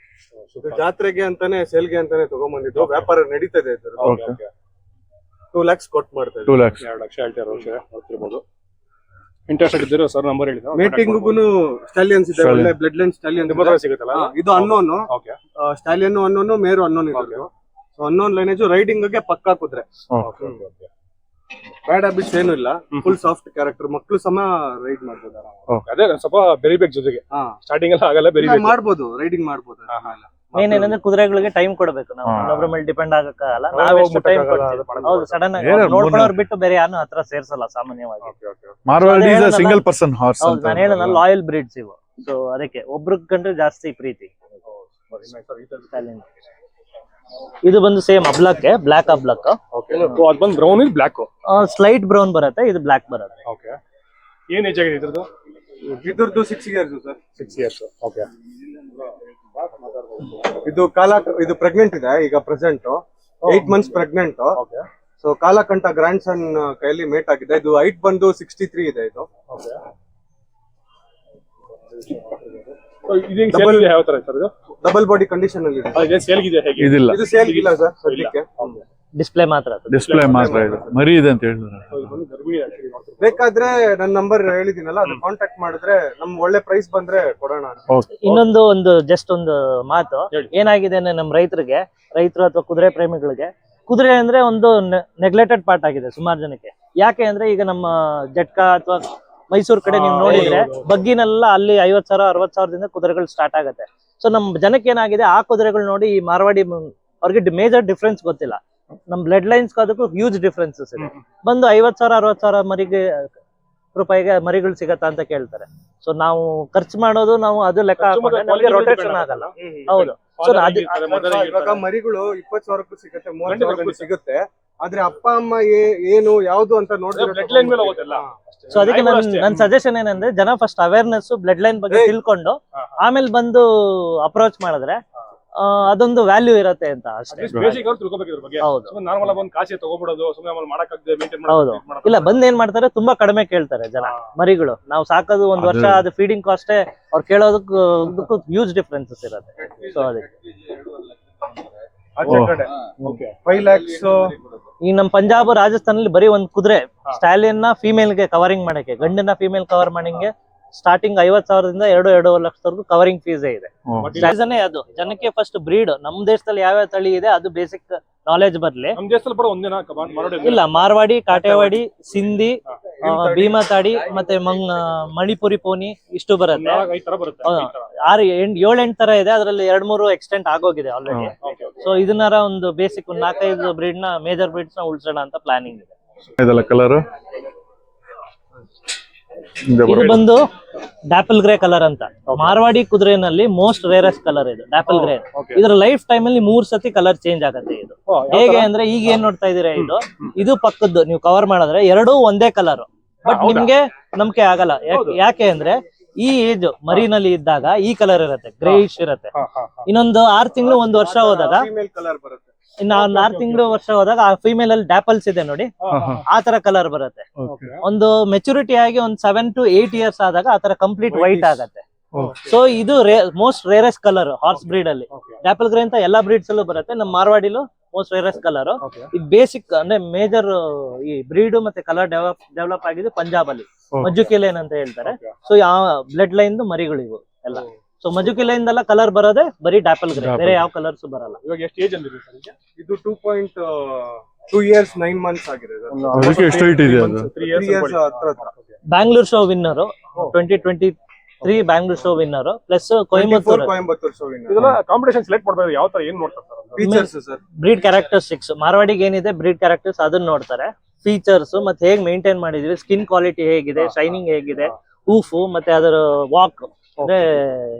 ಜಾತ್ರೆಗೆ ಅಂತಾನೆ ಸೇಲ್ಗೆ ಅಂತಾನೆ ತಗೊಂಡ್ಬಂದಿದ್ದು, ವ್ಯಾಪಾರ ನಡೀತದೆ. 2 lakhs ಕೊಟ್ಟು ಮಾಡ್ತಾ 2 lakhs 2 ಲಕ್ಷ ಹೇಳ್ತಿರೋ ನೋಡ್ತಿರ್ಬೋದು. ಇಂಟ್ರೆಸ್ಟೆಡ್ ಇದ್ದರೆ ಸರ್ ನಂಬರ್ ಹೇಳಿ. ಮೇಟಿಂಗ್ಗೂ ಸ್ಟಾಲಿಯನ್ಸ್ ಇದೆ, ಒಳ್ಳೆ ಬ್ಲಡ್ ಲೈನ್ ಸ್ಟಾಲಿಯನ್ ಸಿಗುತ್ತಲ್ಲ. ಇದು ಅನ್ನೋನ್ ಓಕೆ, ಸ್ಟಾಲಿಯನ್ ಅನ್ನೋನು, ಮೇರು ಅನ್ನೋನ್ ಇರೋದು. ಸೊ ಅನ್ನೋನ್ ಲೈನೇಜ್ ರೈಡಿಂಗ್ ಗೆ ಪಕ್ಕಾ ಕುದ್ರೆ. ಬ್ಯಾಡ್ ಹ್ಯಾಬಿಟ್ಸ್ ಏನು ಇಲ್ಲ, ಫುಲ್ ಸಾಫ್ಟ್ ಕ್ಯಾರೆಕ್ಟರ್, ಮಕ್ಕಳು ಸಮ ರೈಡ್ ಮಾಡ್ಬೋದು. ಅದೇ ಸ್ವಲ್ಪ ಬೆರಿಬೇಕು ಜೊತೆಗೆ, ಸ್ಟಾರ್ಟಿಂಗ್ ಎಲ್ಲ ಆಗಲ್ಲ, ಬೆರಿಬೇಕು, ಮಾಡ್ಬೋದು, ರೈಡಿಂಗ್ ಮಾಡ್ಬೋದು. ಮೇನ್ ಏನಂದ್ರೆ ಕುದುರೆಗಳಿಗೆ ಟೈಮ್ ಕೊಡ್ಬೇಕು, ನಾವು ಇನ್ನೊಬ್ರ ಮೇಲೆ ಡಿಪೆಂಡ್ ಆಗಕ್ಕಾಗಲ್ಲ. ನಾವೆಷ್ಟು ಟೈಮ್ ಕೊಡ್ತೀವಿ. ಹೌದು, ಸಡನ್ ಆಗಿ ನೋಡ್ಕೊಳ್ಳೋರ್ ಬಿಟ್ಟು ಬೇರೆ ಯಾರು ಹತ್ರ ಸೇರ್ಸಲ್ಲ ಸಾಮಾನ್ಯವಾಗಿ. Marwari is a single person horse ಹೌದು, ನಾನು ಹೇಳೋಣ ಲಾಯಲ್ ಬ್ರೀಡ್ಸ್ ಇವು. ಸೊ ಅದಕ್ಕೆ ಒಬ್ರಿಗೆ ಕಂಡ್ರೆ ಜಾಸ್ತಿ ಪ್ರೀತಿ. ಇದು ಬಂದು ಸೇಮ್ ಅಬ್ಲಕ್, ಬ್ಲಾಕ್ ಅಬ್ಲಕ್. ಅದು ಬಂದು ಬ್ರೌನ್ ಇದು ಬ್ಲಾಕ್, ಸ್ಲೈಟ್ ಬ್ರೌನ್ ಬರುತ್ತೆ, ಇದು ಬ್ಲಾಕ್ ಬರುತ್ತೆ. ಓಕೆ, ಏನ್ ಏಜ್ ಆಗಿದೆ ಇದ್ರದ್ದು? 6 years ಸರ್. 6 years. ಓಕೆ, ಇದು ಇದು ಪ್ರೆಗ್ನೆಂಟ್ ಇದೆ ಈಗ, present 8 months pregnant. So Kalakanth grandson ಕೈಯಲ್ಲಿ ಮೇಟ್ ಆಗಿದೆ. ಇದು ಹೈಟ್ ಬಂದು 63 ಇದೆ. ಇದು ಯಾವ ತರ ಸರ್? ಇದು ಡಬಲ್ ಬಾಡಿ ಕಂಡೀಷನ್ ಅಲ್ಲಿ ಇದೆ. ಸೇಲ್ ಇದೆ ಹೇಗೆ? ಇದಿಲ್ಲ, ಇದು ಸೇಲ್ ಇಲ್ಲ ಸರ್ ಸದ್ಯಕ್ಕೆ. ಡಿಸ್ಪ್ಲೇ ಮಾತ್ರ, ಡಿಸ್ಪ್ಲೇ ಮಾತ್ರ ಇದೆ, ಮರಿ ಇದೆ ಅಂತ ಹೇಳಿದ್ರೆ. ಬೇಕಾದ್ರೆ ನನ್ನ ನಂಬರ್ ಹೇಳಿದಿನಲ್ಲ, ಅದು ಕಾಂಟ್ಯಾಕ್ಟ್ ಮಾಡಿದ್ರೆ ನಮ್ ಒಳ್ಳೆ ಪ್ರೈಸ್ ಬಂದ್ರೆ ಕೊಡೋಣ. ಇನ್ನೊಂದು ಜಸ್ಟ್ ಒಂದು ಮಾತು ಏನಾಗಿದೆ ಅಂದ್ರೆ, ನಮ್ ರೈತರು ಅಥವಾ ಕುದುರೆ ಪ್ರೇಮಿಗಳಿಗೆ ಕುದುರೆ ಅಂದ್ರೆ ಒಂದು ನೆಗ್ಲೆಕ್ಟೆಡ್ ಪಾರ್ಟ್ ಆಗಿದೆ ಸುಮಾರು ಜನಕ್ಕೆ. ಯಾಕೆ ಅಂದ್ರೆ ಈಗ ನಮ್ಮ ಜಟ್ಕಾ ಅಥವಾ ಮೈಸೂರು ಕಡೆ ನೀವು ನೋಡಿದ್ರೆ ಬಗ್ಗಿನೆಲ್ಲ ಅಲ್ಲಿ 50,000 60,000ದಿಂದ ಕುದುರೆಗಳು ಸ್ಟಾರ್ಟ್ ಆಗುತ್ತೆ. ಸೊ ನಮ್ ಜನಕ್ಕೆ ಏನಾಗಿದೆ, ಆ ಕುದುರೆಗಳು ನೋಡಿ ಈ ಮಾರ್ವಾಡಿ ಅವ್ರಿಗೆ ಮೇಜರ್ ಡಿಫ್ರೆನ್ಸ್ ಗೊತ್ತಿಲ್ಲ. ನಮ್ ಬ್ಲಡ್ ಲೈನ್ಸ್ ಅದಕ್ಕೂ ಹ್ಯೂಜ್ ಡಿಫ್ರೆನ್ಸಸ್ ಇದೆ. ಬಂದು 50,000 60,000 ರೂಪಾಯಿಗೆ ಮರಿಗಳು ಸಿಗತ್ತಾ ಅಂತ ಕೇಳ್ತಾರೆ. ಸೊ ನಾವು ಖರ್ಚು ಮಾಡೋದು, ನಾವು ಅದು ಲೆಕ್ಕ ಹಾಕೊಂಡ್ರೆ ನಮಗೆ ರೊಟೇಷನ್ ಆಗಲ್ಲ. ಹೌದು, ಸೊ ಇವಾಗ ಮರಿಗಳು 20,000ಕ್ಕೂ ಸಿಗುತ್ತೆ, 30,000ಕ್ಕೂ ಸಿಗುತ್ತೆ. ಆದ್ರೆ ಅಪ್ಪ ಅಮ್ಮ ಏನು ಯಾವ್ದು ಅಂತ ನೋಡಿದ್ರೆ ಸೊ ಅದಕ್ಕೆ ನನ್ ಸಜೆಷನ್ ಏನಂದ್ರೆ, ಜನ ಫಸ್ಟ್ ಅವೇರ್ನೆಸ್ ಬ್ಲಡ್ ಲೈನ್ ಬಗ್ಗೆ ತಿಳ್ಕೊಂಡು ಆಮೇಲೆ ಬಂದು ಅಪ್ರೋಚ್ ಮಾಡಿದ್ರೆ ಅದೊಂದು ವ್ಯಾಲ್ಯೂ ಇರತ್ತೆ ಅಂತ ಅಷ್ಟೇ. ಹೌದು, ಇಲ್ಲ ಬಂದ್ ಏನ್ ಮಾಡ್ತಾರೆ, ತುಂಬಾ ಕಡಿಮೆ ಕೇಳ್ತಾರೆ ಜನ ಮರಿಗಳು. ನಾವು ಸಾಕೋದು 1 ವರ್ಷ, ಅದು ಫೀಡಿಂಗ್ ಕಾಸ್ಟೇ ಅವ್ರು ಕೇಳೋದಕ್ಕೂ ಹ್ಯೂಜ್ ಡಿಫ್ರೆನ್ಸಸ್ ಇರತ್ತೆ. ಸೊ ಅದಕ್ಕೆ 5 lakhs. ಈ ನಮ್ ಪಂಜಾಬ್ ರಾಜಸ್ಥಾನಲ್ಲಿ ಬರೀ ಒಂದ್ ಕುದುರೆ ಸ್ಟಾಲಿಯನ್ ನ ಫೀಮೇಲ್ ಗೆ ಕವರಿಂಗ್ ಮಾಡಕ್ಕೆ, ಗಂಡನ ಫೀಮೇಲ್ ಕವರ್ ಮಾಡಂಗೆ ಸ್ಟಾರ್ಟಿಂಗ್ 50,000ದಿಂದ 2.5 ಲಕ್ಷದವರೆಗೂ ಕವರಿಂಗ್ ಫೀಸ್ ಇದೆ. ರೀಸನ್ ಅದು ಜನಕ್ಕೆ ಫಸ್ಟ್ ಬ್ರೀಡ್ ನಮ್ ದೇಶದಲ್ಲಿ ಯಾವ್ಯಾವ ತಳಿ ಇದೆ ಅದು ಬೇಸಿಕ್ ನಾಲೆಜ್ ಬರ್ಲಿ. ಇಲ್ಲ, ಮಾರ್ವಾಡಿ, ಕಾಟೇವಾಡಿ, ಸಿಂಧಿ, ಭೀಮಾತಾಡಿ ಮತ್ತೆ ಮಣಿಪುರಿ ಪೋನಿ ಇಷ್ಟು ಬರುತ್ತೆ. 7-8 ತರ ಇದೆ, ಅದ್ರಲ್ಲಿ 2-3 ಎಕ್ಸ್ಟೆಂಟ್ ಆಗೋಗಿದೆ ಆಲ್ರೆಡಿ. ಸೊ ಇದನ್ನಾರ ಒಂದು ಬೇಸಿಕ್ 4-5 ಬ್ರೀಡ್ ನ ಮೇಜರ್ ಬ್ರೀಡ್ಸ್ ನ ಉಳಿಸೋಣ ಅಂತ ಪ್ಲಾನಿಂಗ್ ಇದೆ. ಇದೆಲ್ಲ ಕಲರ್ ಇದು ಬಂದು ಡ್ಯಾಪಲ್ ಗ್ರೇ ಕಲರ್ ಅಂತ. ಮಾರ್ವಾಡಿ ಕುದುರೆನಲ್ಲಿ ಮೋಸ್ಟ್ ರೇರೆಸ್ಟ್ ಕಲರ್ ಇದು ಡ್ಯಾಪಲ್ ಗ್ರೇ. ಇದ್ರ ಲೈಫ್ ಟೈಮ್ ಅಲ್ಲಿ 3 ಸತಿ ಕಲರ್ ಚೇಂಜ್ ಆಗುತ್ತೆ. ಇದು ಹೇಗೆ ಅಂದ್ರೆ, ಈಗ ಏನ್ ನೋಡ್ತಾ ಇದೀರಾ, ಇದು ಪಕ್ಕದ್ದು ನೀವು ಕವರ್ ಮಾಡಿದ್ರೆ 2 ಒಂದೇ ಕಲರ್. ಬಟ್ ನಿಮ್ಗೆ ನಂಬಿಕೆ ಆಗಲ್ಲ. ಯಾಕೆ ಅಂದ್ರೆ, ಈ ಏಜ್ ಮರಿನಲ್ಲಿ ಇದ್ದಾಗ ಈ ಕಲರ್ ಇರುತ್ತೆ, ಗ್ರೇಯಿಶ್ ಇರುತ್ತೆ. ಇನ್ನೊಂದು 6 ತಿಂಗಳು 1 ವರ್ಷ ಹೋದಾಗ, ಇನ್ನು 6 ತಿಂಗಳು ವರ್ಷ ಹೋದಾಗ ಆ ಫಿಮೇಲ್ ಅಲ್ಲಿ ಡ್ಯಾಪಲ್ಸ್ ಇದೆ ನೋಡಿ, ಆ ತರ ಕಲರ್ ಬರುತ್ತೆ. ಒಂದು ಮೆಚುರಿಟಿ ಆಗಿ ಒಂದು 7 to 8 years ಆದಾಗ ಆ ತರ ಕಂಪ್ಲೀಟ್ ವೈಟ್ ಆಗತ್ತೆ. ಸೊ ಇದು most rarest colour horse breed ಅಲ್ಲಿ. ಡ್ಯಾಪಲ್ ಗ್ರೇ ಅಂತ ಎಲ್ಲಾ ಬ್ರೀಡ್ಸ್ ಅಲ್ಲೂ ಬರುತ್ತೆ, ನಮ್ಮ ಮಾರ್ವಾಡಿಲು ಮೋಸ್ಟ್ ರೇರೆಸ್ಟ್ ಕಲರ್. ಇದು ಬೇಸಿಕ್ ಅಂದ್ರೆ ಮೇಜರ್ ಈ ಬ್ರೀಡ್ ಮತ್ತೆ ಕಲರ್ ಡೆವಲಪ್ ಆಗಿದೆ ಪಂಜಾಬ್ ಅಲ್ಲಿ, ಮಜ್ಜುಕಿಲೇನ್ ಅಂತ ಹೇಳ್ತಾರೆ. ಸೊ ಆ ಬ್ಲಡ್ ಲೈನ್ ಮರಿಗಳು ಇವು ಎಲ್ಲ. ಸೊ ಮಜುಕಿಲೆಯಿಂದ ಕಲರ್ ಬರೋದೇ ಬರೀ ಡ್ಯಾಪಲ್ ಗ್ರೇ, ಬೇರೆ ಯಾವ ಕಲರ್ಸ್ ಬರಲ್ಲ. ಇವಾಗ ಎಷ್ಟು ಏಜ್ ಅಂದಿದೆ ಸರ್? ಇದು 2.2 years 9 months ಆಗಿದೆ. ಅದಕ್ಕೆ ಎಷ್ಟು ಹೈಟ್ ಇದೆ ಅದು? 3 years ಹತ್ರ. Bangalore show winner 2023 Bangalore show winner plus Coimbatore show winner. ಇದೆಲ್ಲ ಕಾಂಪಿಟೇಷನ್ ಸೆಲೆಕ್ಟ್ ಮಾಡಬೇಕು. ಯಾವ ತರ ಏನ್ ನೋಡ್ತಾರೆ ಸರ್? Features sir, breed characteristics. ಮಾರ್ವಾಡಿಗೆ ಏನಿದೆ ಬ್ರೀಡ್ ಕ್ಯಾರೆಕ್ಟರ್ಸ್ ಅದನ್ನ ನೋಡ್ತಾರೆ. ಫೀಚರ್ಸ್ ಮತ್ತೆ ಹೇಗ್ ಮೇಂಟೈನ್ ಮಾಡಿದ್ವಿ, ಸ್ಕಿನ್ ಕ್ವಾಲಿಟಿ ಹೇಗಿದೆ, ಶೈನಿಂಗ್ ಹೇಗಿದೆ, ಹೂಫು ಮತ್ತೆ ಅದರ ವಾಕ್ ಅಂದ್ರೆ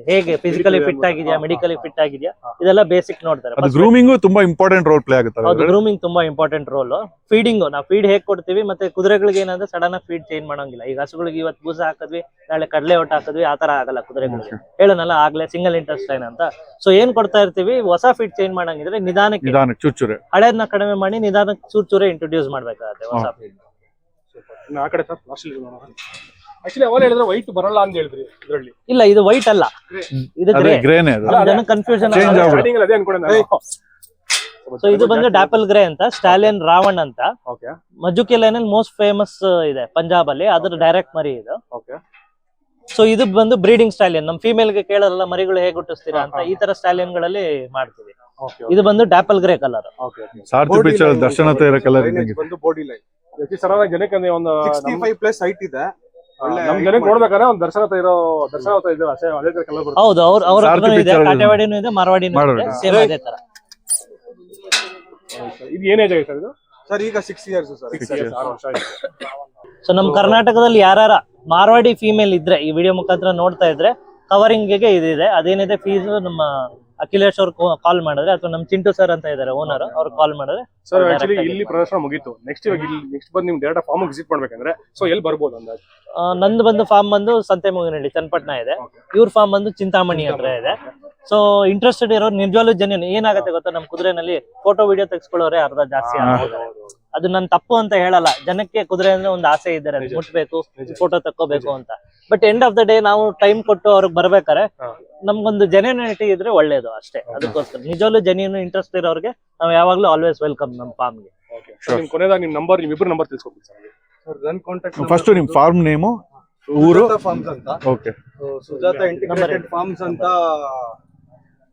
ಹೇಗೆ ಫಿಸಿಕಲಿ ಫಿಟ್ ಆಗಿದ್ಯಾ, ಮೆಡಿಕಲಿ ಫಿಟ್ ಆಗಿದ್ಯಾ, ಇದೆಲ್ಲ ಬೇಸಿಕ್ ನೋಡ್ತಾರೆ. ಗ್ರೂಮಿಂಗ್ ತುಂಬಾ ಇಂಪಾರ್ಟೆಂಟ್ ರೋಲ್ ಪ್ಲೇ ಆಗುತ್ತೆ. ಹೌದು, ಗ್ರೂಮಿಂಗ್ ತುಂಬಾ ಇಂಪಾರ್ಟೆಂಟ್ ರೋಲ್. ಫೀಡಿಂಗ್ ನಾವು ಫೀಡ್ ಹೇಗ್ ಕೊಡ್ತೀವಿ, ಮತ್ತೆ ಕುದುರೆಗಳಿಗೆ ಏನಂದ್ರೆ ಸಡನ್ ಆಗಿ ಫೀಡ್ ಚೇಂಜ್ ಮಾಡಂಗಿಲ್ಲ. ಈಗ ಹಸುಗಳಿಗೆ ಇವತ್ತು ಬೂಸ ಹಾಕಿದ್ವಿ, ನಾಳೆ ಕಡಲೆ ಒಟ್ಟು ಹಾಕಿದ್ವಿ, ಆ ತರ ಆಗಲ್ಲ ಕುದುರೆಗಳಿಗೆ. ಹೇಳನಲ್ಲ ಆಗ್ಲೇ ಸಿಂಗಲ್ ಇಂಟೆಸ್ಟೈನ್ ಅಂತ. ಸೊ ಏನ್ ಕೊಡ್ತಾ ಇರ್ತೀವಿ, ಹೊಸ ಫೀಡ್ ಚೇಂಜ್ ಮಾಡಂಗಿದ್ರೆ ನಿಧಾನಕ್ಕೆ ಚೂಚೂರೆ ಹಳೇದನ್ನ ಕಡಿಮೆ ಮಾಡಿ ನಿಧಾನಕ್ಕೆ ಚೂರ್ ಚೂರೇ ಇಂಟ್ರೊಡ್ಯೂಸ್ ಮಾಡ್ಬೇಕಾಗತ್ತೆ ಹೊಸ ಫೀಡ್. ಇನ್ನು ಆ ಕಡೆ ಸರ್ ಲಾಸ್ಟ್ ಆಕ್ಚುಲಿ ಅವಾಗ ಹೇಳಿದ್ರೆ ವೈಟ್ ಬರಲ್ಲ ಅಂತ ಹೇಳಿದ್ರಿ ಇದರಲ್ಲಿ. ಇಲ್ಲ, ಇದು ವೈಟ್ ಅಲ್ಲ, ಇದು ಅದೇ ಗ್ರೇನೇ ಅದು. ಜನ ಕನ್ಫ್ಯೂಷನ್. Change ಆಗ್ಬಿಡುತ್ತೆ. ಸ್ಟಾರ್ಟಿಂಗ್ ಅದೇ ಅನ್ಕೊಂಡೆ. ಸೊ ಇದು ಬಂದು ಡಾಪಲ್ ಗ್ರೇ ಅಂತ, ಸ್ಟಾಲಿಯನ್ ರಾವಣ್ ಅಂತ. ಓಕೆ ಮಜುಕಿ ಲೈನ್ ಅಲ್ಲಿ ಮೋಸ್ಟ್ ಫೇಮಸ್ ಇದೆ ಪಂಜಾಬ್ ಅಲ್ಲಿ, ಅದ್ರ ಡೈರೆಕ್ಟ್ ಮರಿ ಇದು. ಓಕೆ. ಸೊ ಇದು ಬಂದು ಬ್ರೀಡಿಂಗ್ ಸ್ಟಾಲಿಯನ್. ನಮ್ ಫೀಮೇಲ್ ಗೆ ಕೇಳಲ್ಲ ಮರಿಗಳು ಹೇಗೆ ಹುಟ್ಟಿಸ್ತೀರಾ ಅಂತ, ಈ ತರ ಸ್ಟಾಲಿಯನ್ ಗಳಲ್ಲಿ ಮಾಡ್ತೀವಿ. ಇದು ಬಂದು ಡಾಪಲ್ ಗ್ರೇ ಕಲರ್. ಸಾರ್ಥಿ ಪಿಕ್ಚರ್ ದರ್ಶನ ಹತ್ರ ಇರೋ ಕಲರ್ ಬಂದು ಬಾಡಿ ಲೈನ್ ಎಷ್ಟು ಸಡನ್ ಜನಕ್ಕೆ ಅಂದ್ರೆ ಒಂದು 65+ ಹೈಟ್ ಇದೆ. ನಮ್ ಜನಕ್ಕೆ ನೋಡ್ಬೇಕಾದ್ರೆ ಒಂದು ದರ್ಶನ ಹತ್ರ ಇದೆ ಅದೇ ತರ ಕಲರ್ ಬರುತ್ತೆ. ಹೌದು, ಅವ್ರ ಸಾರ್ಥಿ ಹತ್ರನೂ ಇದೆ, picture ಕಾಟೆವಾಡಿನೂ ಇದೆ, ಮಾರ್ವಾಡಿನೂ ಇದೆ, ಮಾರ್ವಾಡಿ. ಸೇಮ್ ಅದೇ ತರ. ಇದು ಏನ್ ಏಜ್ ಆಗಿದೆ ಸರ್ ಇದು? ಸರ್ ಈಗ 6 years ಸರ್. 6 ವರ್ಷ ಆಗಿದೆ. ಸೊ ನಮ್ ಕರ್ನಾಟಕದಲ್ಲಿ ಯಾರ ಮಾರ್ವಾಡಿ ಫೀಮೇಲ್ ಇದ್ರೆ ಈ ವಿಡಿಯೋ ಮುಖಾಂತರ ನೋಡ್ತಾ ಇದ್ರೆ ಕವರಿಂಗ್ ಗೆ ಇದಿದೆ. ಅದೇನಿದೆ ಫೀಸ್ ನಮ್ಮ ಅಖಿಲೇಶ್ ಅವ್ರು ಕಾಲ್ ಮಾಡಿದ್ರೆ, ಅಥವಾ ನಮ್ ಚಿಂಟು ಸರ್ ಅಂತ ಇದಾರೆ ಓನರ್, ಅವ್ರು ಕಾಲ್ ಮಾಡಿದ್ರೆ. ಸರ್ ಆಕ್ಚುಲಿ ಇಲ್ಲಿ ಪ್ರದರ್ಶನ ಮುಗೀತು. ನೆಕ್ಸ್ಟ್ ಬಂದು ನಿಮ್ ಡೈರೆಕ್ಟ್ ಫಾರ್ಮ್ ವಿಸಿಟ್ ಮಾಡ್ಬೇಕಂದ್ರೆ ಸೊ ಎಲ್ಲಿ ಬರ್ಬೋದು ಅಂದಾಜು? ನಂದು ಬಂದು ಫಾರ್ಮ್ ಬಂದು ಸಂತೆಮೂಗಿನಹಳ್ಳಿ ಚನ್ನಪಟ್ಟಣ ಇದೆ. ಇವ್ರ ಫಾರ್ಮ್ ಬಂದು ಚಿಂತಾಮಣಿ ಹತ್ರ ಇದೆ. ಸೊ ಇಂಟ್ರೆಸ್ಟೆಡ್ ಇರೋರು ನಿಜವಾಗ್ಲೂ ಜನ ಏನಾಗುತ್ತೆ ಗೊತ್ತಾ, ನಮ್ ಕುದುರೆನಲ್ಲಿ ಫೋಟೋ ವಿಡಿಯೋ ತೆಗೆಸ್ಕೊಳ್ಳೋರೆ ಅರ್ಧ ಜಾಸ್ತಿ ಆಗ್ಬೋದು. ಅದು ನನ್ ತಪ್ಪು ಅಂತ ಹೇಳಲ್ಲ, ಜನಕ್ಕೆ ಕುದುರೆ ಅಂದ್ರೆ ಒಂದು ಆಸೆ ಇದ್ದಾರೆ, ಮುಟ್ಬೇಕು, ಫೋಟೋ ತಕ್ಕೋಬೇಕು ಅಂತ. But end of the day ನಾವು ಟೈಮ್ ಕೊಟ್ಟು ಅವ್ರಿಗೆ ಬರ್ಬೇಕಾರೆ ನಮ್ಗೊಂದು ಜೆನ್ಯೂನಿಟಿ ಇದ್ರೆ ಒಳ್ಳೇದು ಅಷ್ಟೇ. ಅದಕ್ಕೋಸ್ಕರ ನಿಜವಾಗ್ಲೂ ಜೆನ್ಯೂನ್ ಇಂಟ್ರೆಸ್ಟ್ ಇರೋರಿಗೆ ನಾವು ಯಾವಾಗ್ಲೂ ಆಲ್ವೇಸ್ ವೆಲ್ಕಮ್ ನಮ್ಮ ಫಾರ್ಮ್ಗೆ. ನಿಮ್ ಕೊನೆಯದಾಗಿ ನಿಮ್ ನಂಬರ್, ನಿಮ್ ಇಬ್ಬರು ನಂಬರ್ ತಿಳಿಸ್ಕೊಡ್ತೀನಿ ಸರ್. ನನ್ನ ಕಾಂಟ್ಯಾಕ್ಟ್ ಫಸ್ಟ್ ನಿಮ್ ಫಾರ್ಮ್ ನೇಮು, ಊರು. ಫಾರ್ಮ್ಸ್ ಅಂತ. ಓಕೆ. ಸುಜಾತ ಇಂಟಿಗ್ರೇಟೆಡ್ ಫಾರ್ಮ್ಸ್ ಅಂತ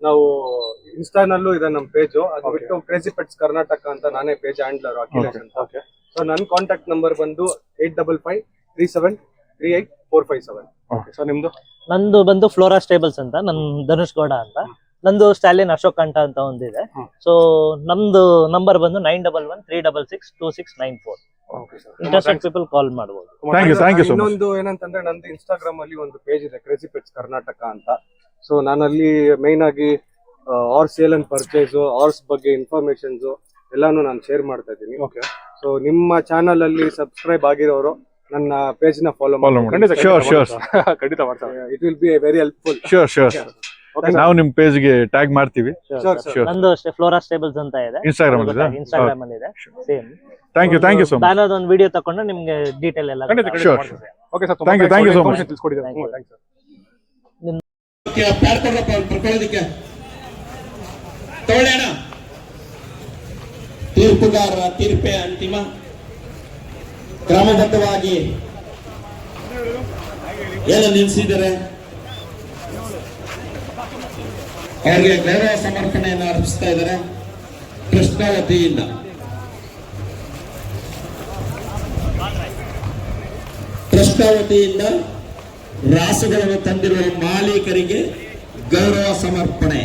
ನಾವು ಇನ್ಸ್ಟಾನಲ್ಲೂ ಇದೆ ನಮ್ಮ ಪೇಜು. ಅದು ಬಿಟ್ಟು ಕ್ರೇಜಿ ಪೆಟ್ಸ್ ಕರ್ನಾಟಕ ಅಂತ ನಾನೇ ಪೇಜ್ ಹ್ಯಾಂಡ್ಲರ್ ಅಖಿಲೇಶ್ ಅಂತ. ಸೊ ನನ್ನ ಕಾಂಟ್ಯಾಕ್ಟ್ ನಂಬರ್ ಬಂದು 8553738457. ಸರ್ ನಿಮ್ದು? ನಂದು ಬಂದು ಫ್ಲೋರಾ ಸ್ಟೇಬಲ್ಸ್ ಅಂತ, ನನ್ ಧನುಷ್ ಗೌಡ ಅಂತ. ನಂದು ಸ್ಟಾಲಿಯನ್ ಅಶೋಕ್ ಕಂಠ ಅಂತ ಒಂದಿದೆ. ಸೊ ನಮ್ದು ನಂಬರ್ ಬಂದು 9113662694. ಇಂಟ್ರೆಸ್ಟೆಡ್ ಪೀಪಲ್ ಕಾಲ್ ಮಾಡಬಹುದು. Thank you so much. ಇನ್ನೊಂದು ಏನಂತಂದ್ರೆ ನಂದು ಇನ್ಸ್ಟಾಗ್ರಾಮ್ ಅಲ್ಲಿ ಒಂದು ಪೇಜ್ ಇದೆ ಕ್ರೇಜಿ ಪೆಟ್ಸ್ ಕರ್ನಾಟಕ ಅಂತ. ಸೊ ನಾನಲ್ಲಿ ಮೈನ್ ಆಗಿ horse sale and purchase, horse ಬಗ್ಗೆ ಇನ್ಫಾರ್ಮೇಶನ್ಸ್ ಎಲ್ಲಾನು ನಾನು ಶೇರ್ ಮಾಡ್ತಾ ಇದ್ದೀನಿ. ಓಕೆ. ಸೊ ನಿಮ್ಮ ಚಾನಲ್ ಅಲ್ಲಿ ಸಬ್ಸ್ಕ್ರೈಬ್ ಆಗಿರೋರು ನನ್ನ ಪೇಜ್ ನ ಫಾಲೋ ಮಾಡಿ. ಶೋರ್ ಖಂಡಿತ ಮಾಡ್ತಾರೆ. It will be very helpful. Sure ನಾವು ನಿಮ್ ಪೇಜ್ ಗೆ ಟ್ಯಾಗ್ ಮಾಡ್ತೀವಿ. ನಂದು ಅಷ್ಟೇ ಫ್ಲೋರಾ ಸ್ಟೇಬಲ್ಸ್ ಅಂತ ಇದೆ, ಇನ್ಸ್ಟಾಗ್ರಾಮ್ ಅಲ್ಲಿ ಇದೆ same. Thank you so much. ನಾನು ಅದೊಂದು ವಿಡಿಯೋ ತಕೊಂಡು ನಿಮ್ಗೆ ಡೀಟೇಲ್ ಎಲ್ಲ. Sure. Okay sir, thank you so much. ತಿಳಿಸ್ಕೊಡಿದ್ದೀರಾ. Thanks sir. ತಗೊಳ್ಳೋಣ. ತೀರ್ಪುಗಾರರ ತೀರ್ಪೇ ಅಂತಿಮ. ಕ್ರಮಬದ್ಧವಾಗಿ ಏನು ನಿಲ್ಲಿಸಿದರೆ ಅವರಿಗೆ ಗೌರವ ಸಮರ್ಪಣೆಯನ್ನು ಅರ್ಪಿಸ್ತಾ ಇದ್ದಾರೆ ಕೃಷ್ಣ ವತಿಯಿಂದ. ಕೃಷ್ಣ ವತಿಯಿಂದ ರಾಸುಗಳನ್ನು ತಂದಿರುವ ಮಾಲೀಕರಿಗೆ ಗೌರವ ಸಮರ್ಪಣೆ.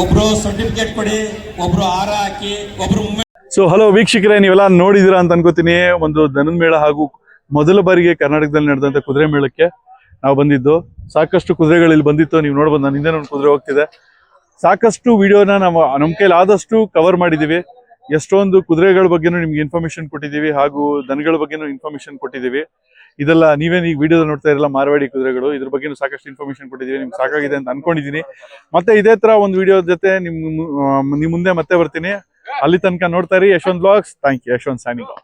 ಒಬ್ರು ಸರ್ಟಿಫಿಕೇಟ್ ಕೊಡಿ, ಒಬ್ರು ಹಾರ ಹಾಕಿ, ಒಬ್ರು. ಸೊ ಹಲೋ ವೀಕ್ಷಕರೇ, ನೀವೆಲ್ಲ ನೋಡಿದಿರಾ ಅಂತ ಅನ್ಕೋತೀನಿ. ಒಂದು ದನದ ಮೇಳ ಹಾಗೂ ಮೊದಲ ಬಾರಿಗೆ ಕರ್ನಾಟಕದಲ್ಲಿ ನಡೆದಂತ ಕುದುರೆ ಮೇಳಕ್ಕೆ ನಾವು ಬಂದಿದ್ದು. ಸಾಕಷ್ಟು ಕುದುರೆಗಳು ಇಲ್ಲಿ ಬಂದಿತ್ತು, ನೀವು ನೋಡ್ಬೋದು. ನನ್ನ ಹಿಂದೆ ಒಂದು ಕುದುರೆ ಹೋಗ್ತಿದೆ. ಸಾಕಷ್ಟು ವಿಡಿಯೋನ ನಮ್ಮ ಕೈಲಿ ಆದಷ್ಟು ಕವರ್ ಮಾಡಿದೀವಿ. ಎಷ್ಟೊಂದು ಕುದುರೆಗಳ ಬಗ್ಗೆನೂ ನಿಮ್ಗೆ ಇನ್ಫಾರ್ಮೇಶನ್ ಕೊಟ್ಟಿದ್ದೀವಿ, ಹಾಗೂ ದನಗಳ ಬಗ್ಗೆನೂ ಇನ್ಫಾರ್ಮೇಶನ್ ಕೊಟ್ಟಿದ್ದೀವಿ. ಇದೆಲ್ಲ ನೀವೇನು ಈ ವಿಡಿಯೋದ ನೋಡ್ತಾ ಇರಲ್ಲ, ಮಾರ್ವಾಡಿ ಕುದುರೆಗಳು, ಇದ್ರ ಬಗ್ಗೆನೂ ಸಾಕಷ್ಟು ಇನ್ಫಾರ್ಮೇಶನ್ ಕೊಟ್ಟಿದ್ದೀವಿ. ನಿಮ್ಗೆ ಸಾಕಾಗಿದೆ ಅಂತ ಅನ್ಕೊಂಡಿದ್ದೀನಿ. ಮತ್ತೆ ಇದೇ ತರ ಒಂದು ವಿಡಿಯೋ ಜೊತೆ ನಿಮ್ ಮುಂದೆ ಮತ್ತೆ ಬರ್ತೀನಿ. ಅಲ್ಲಿ ತನಕ ನೋಡ್ತಾ ಇರಿ Yashwant blogs. Thank you. Yashwant signing of.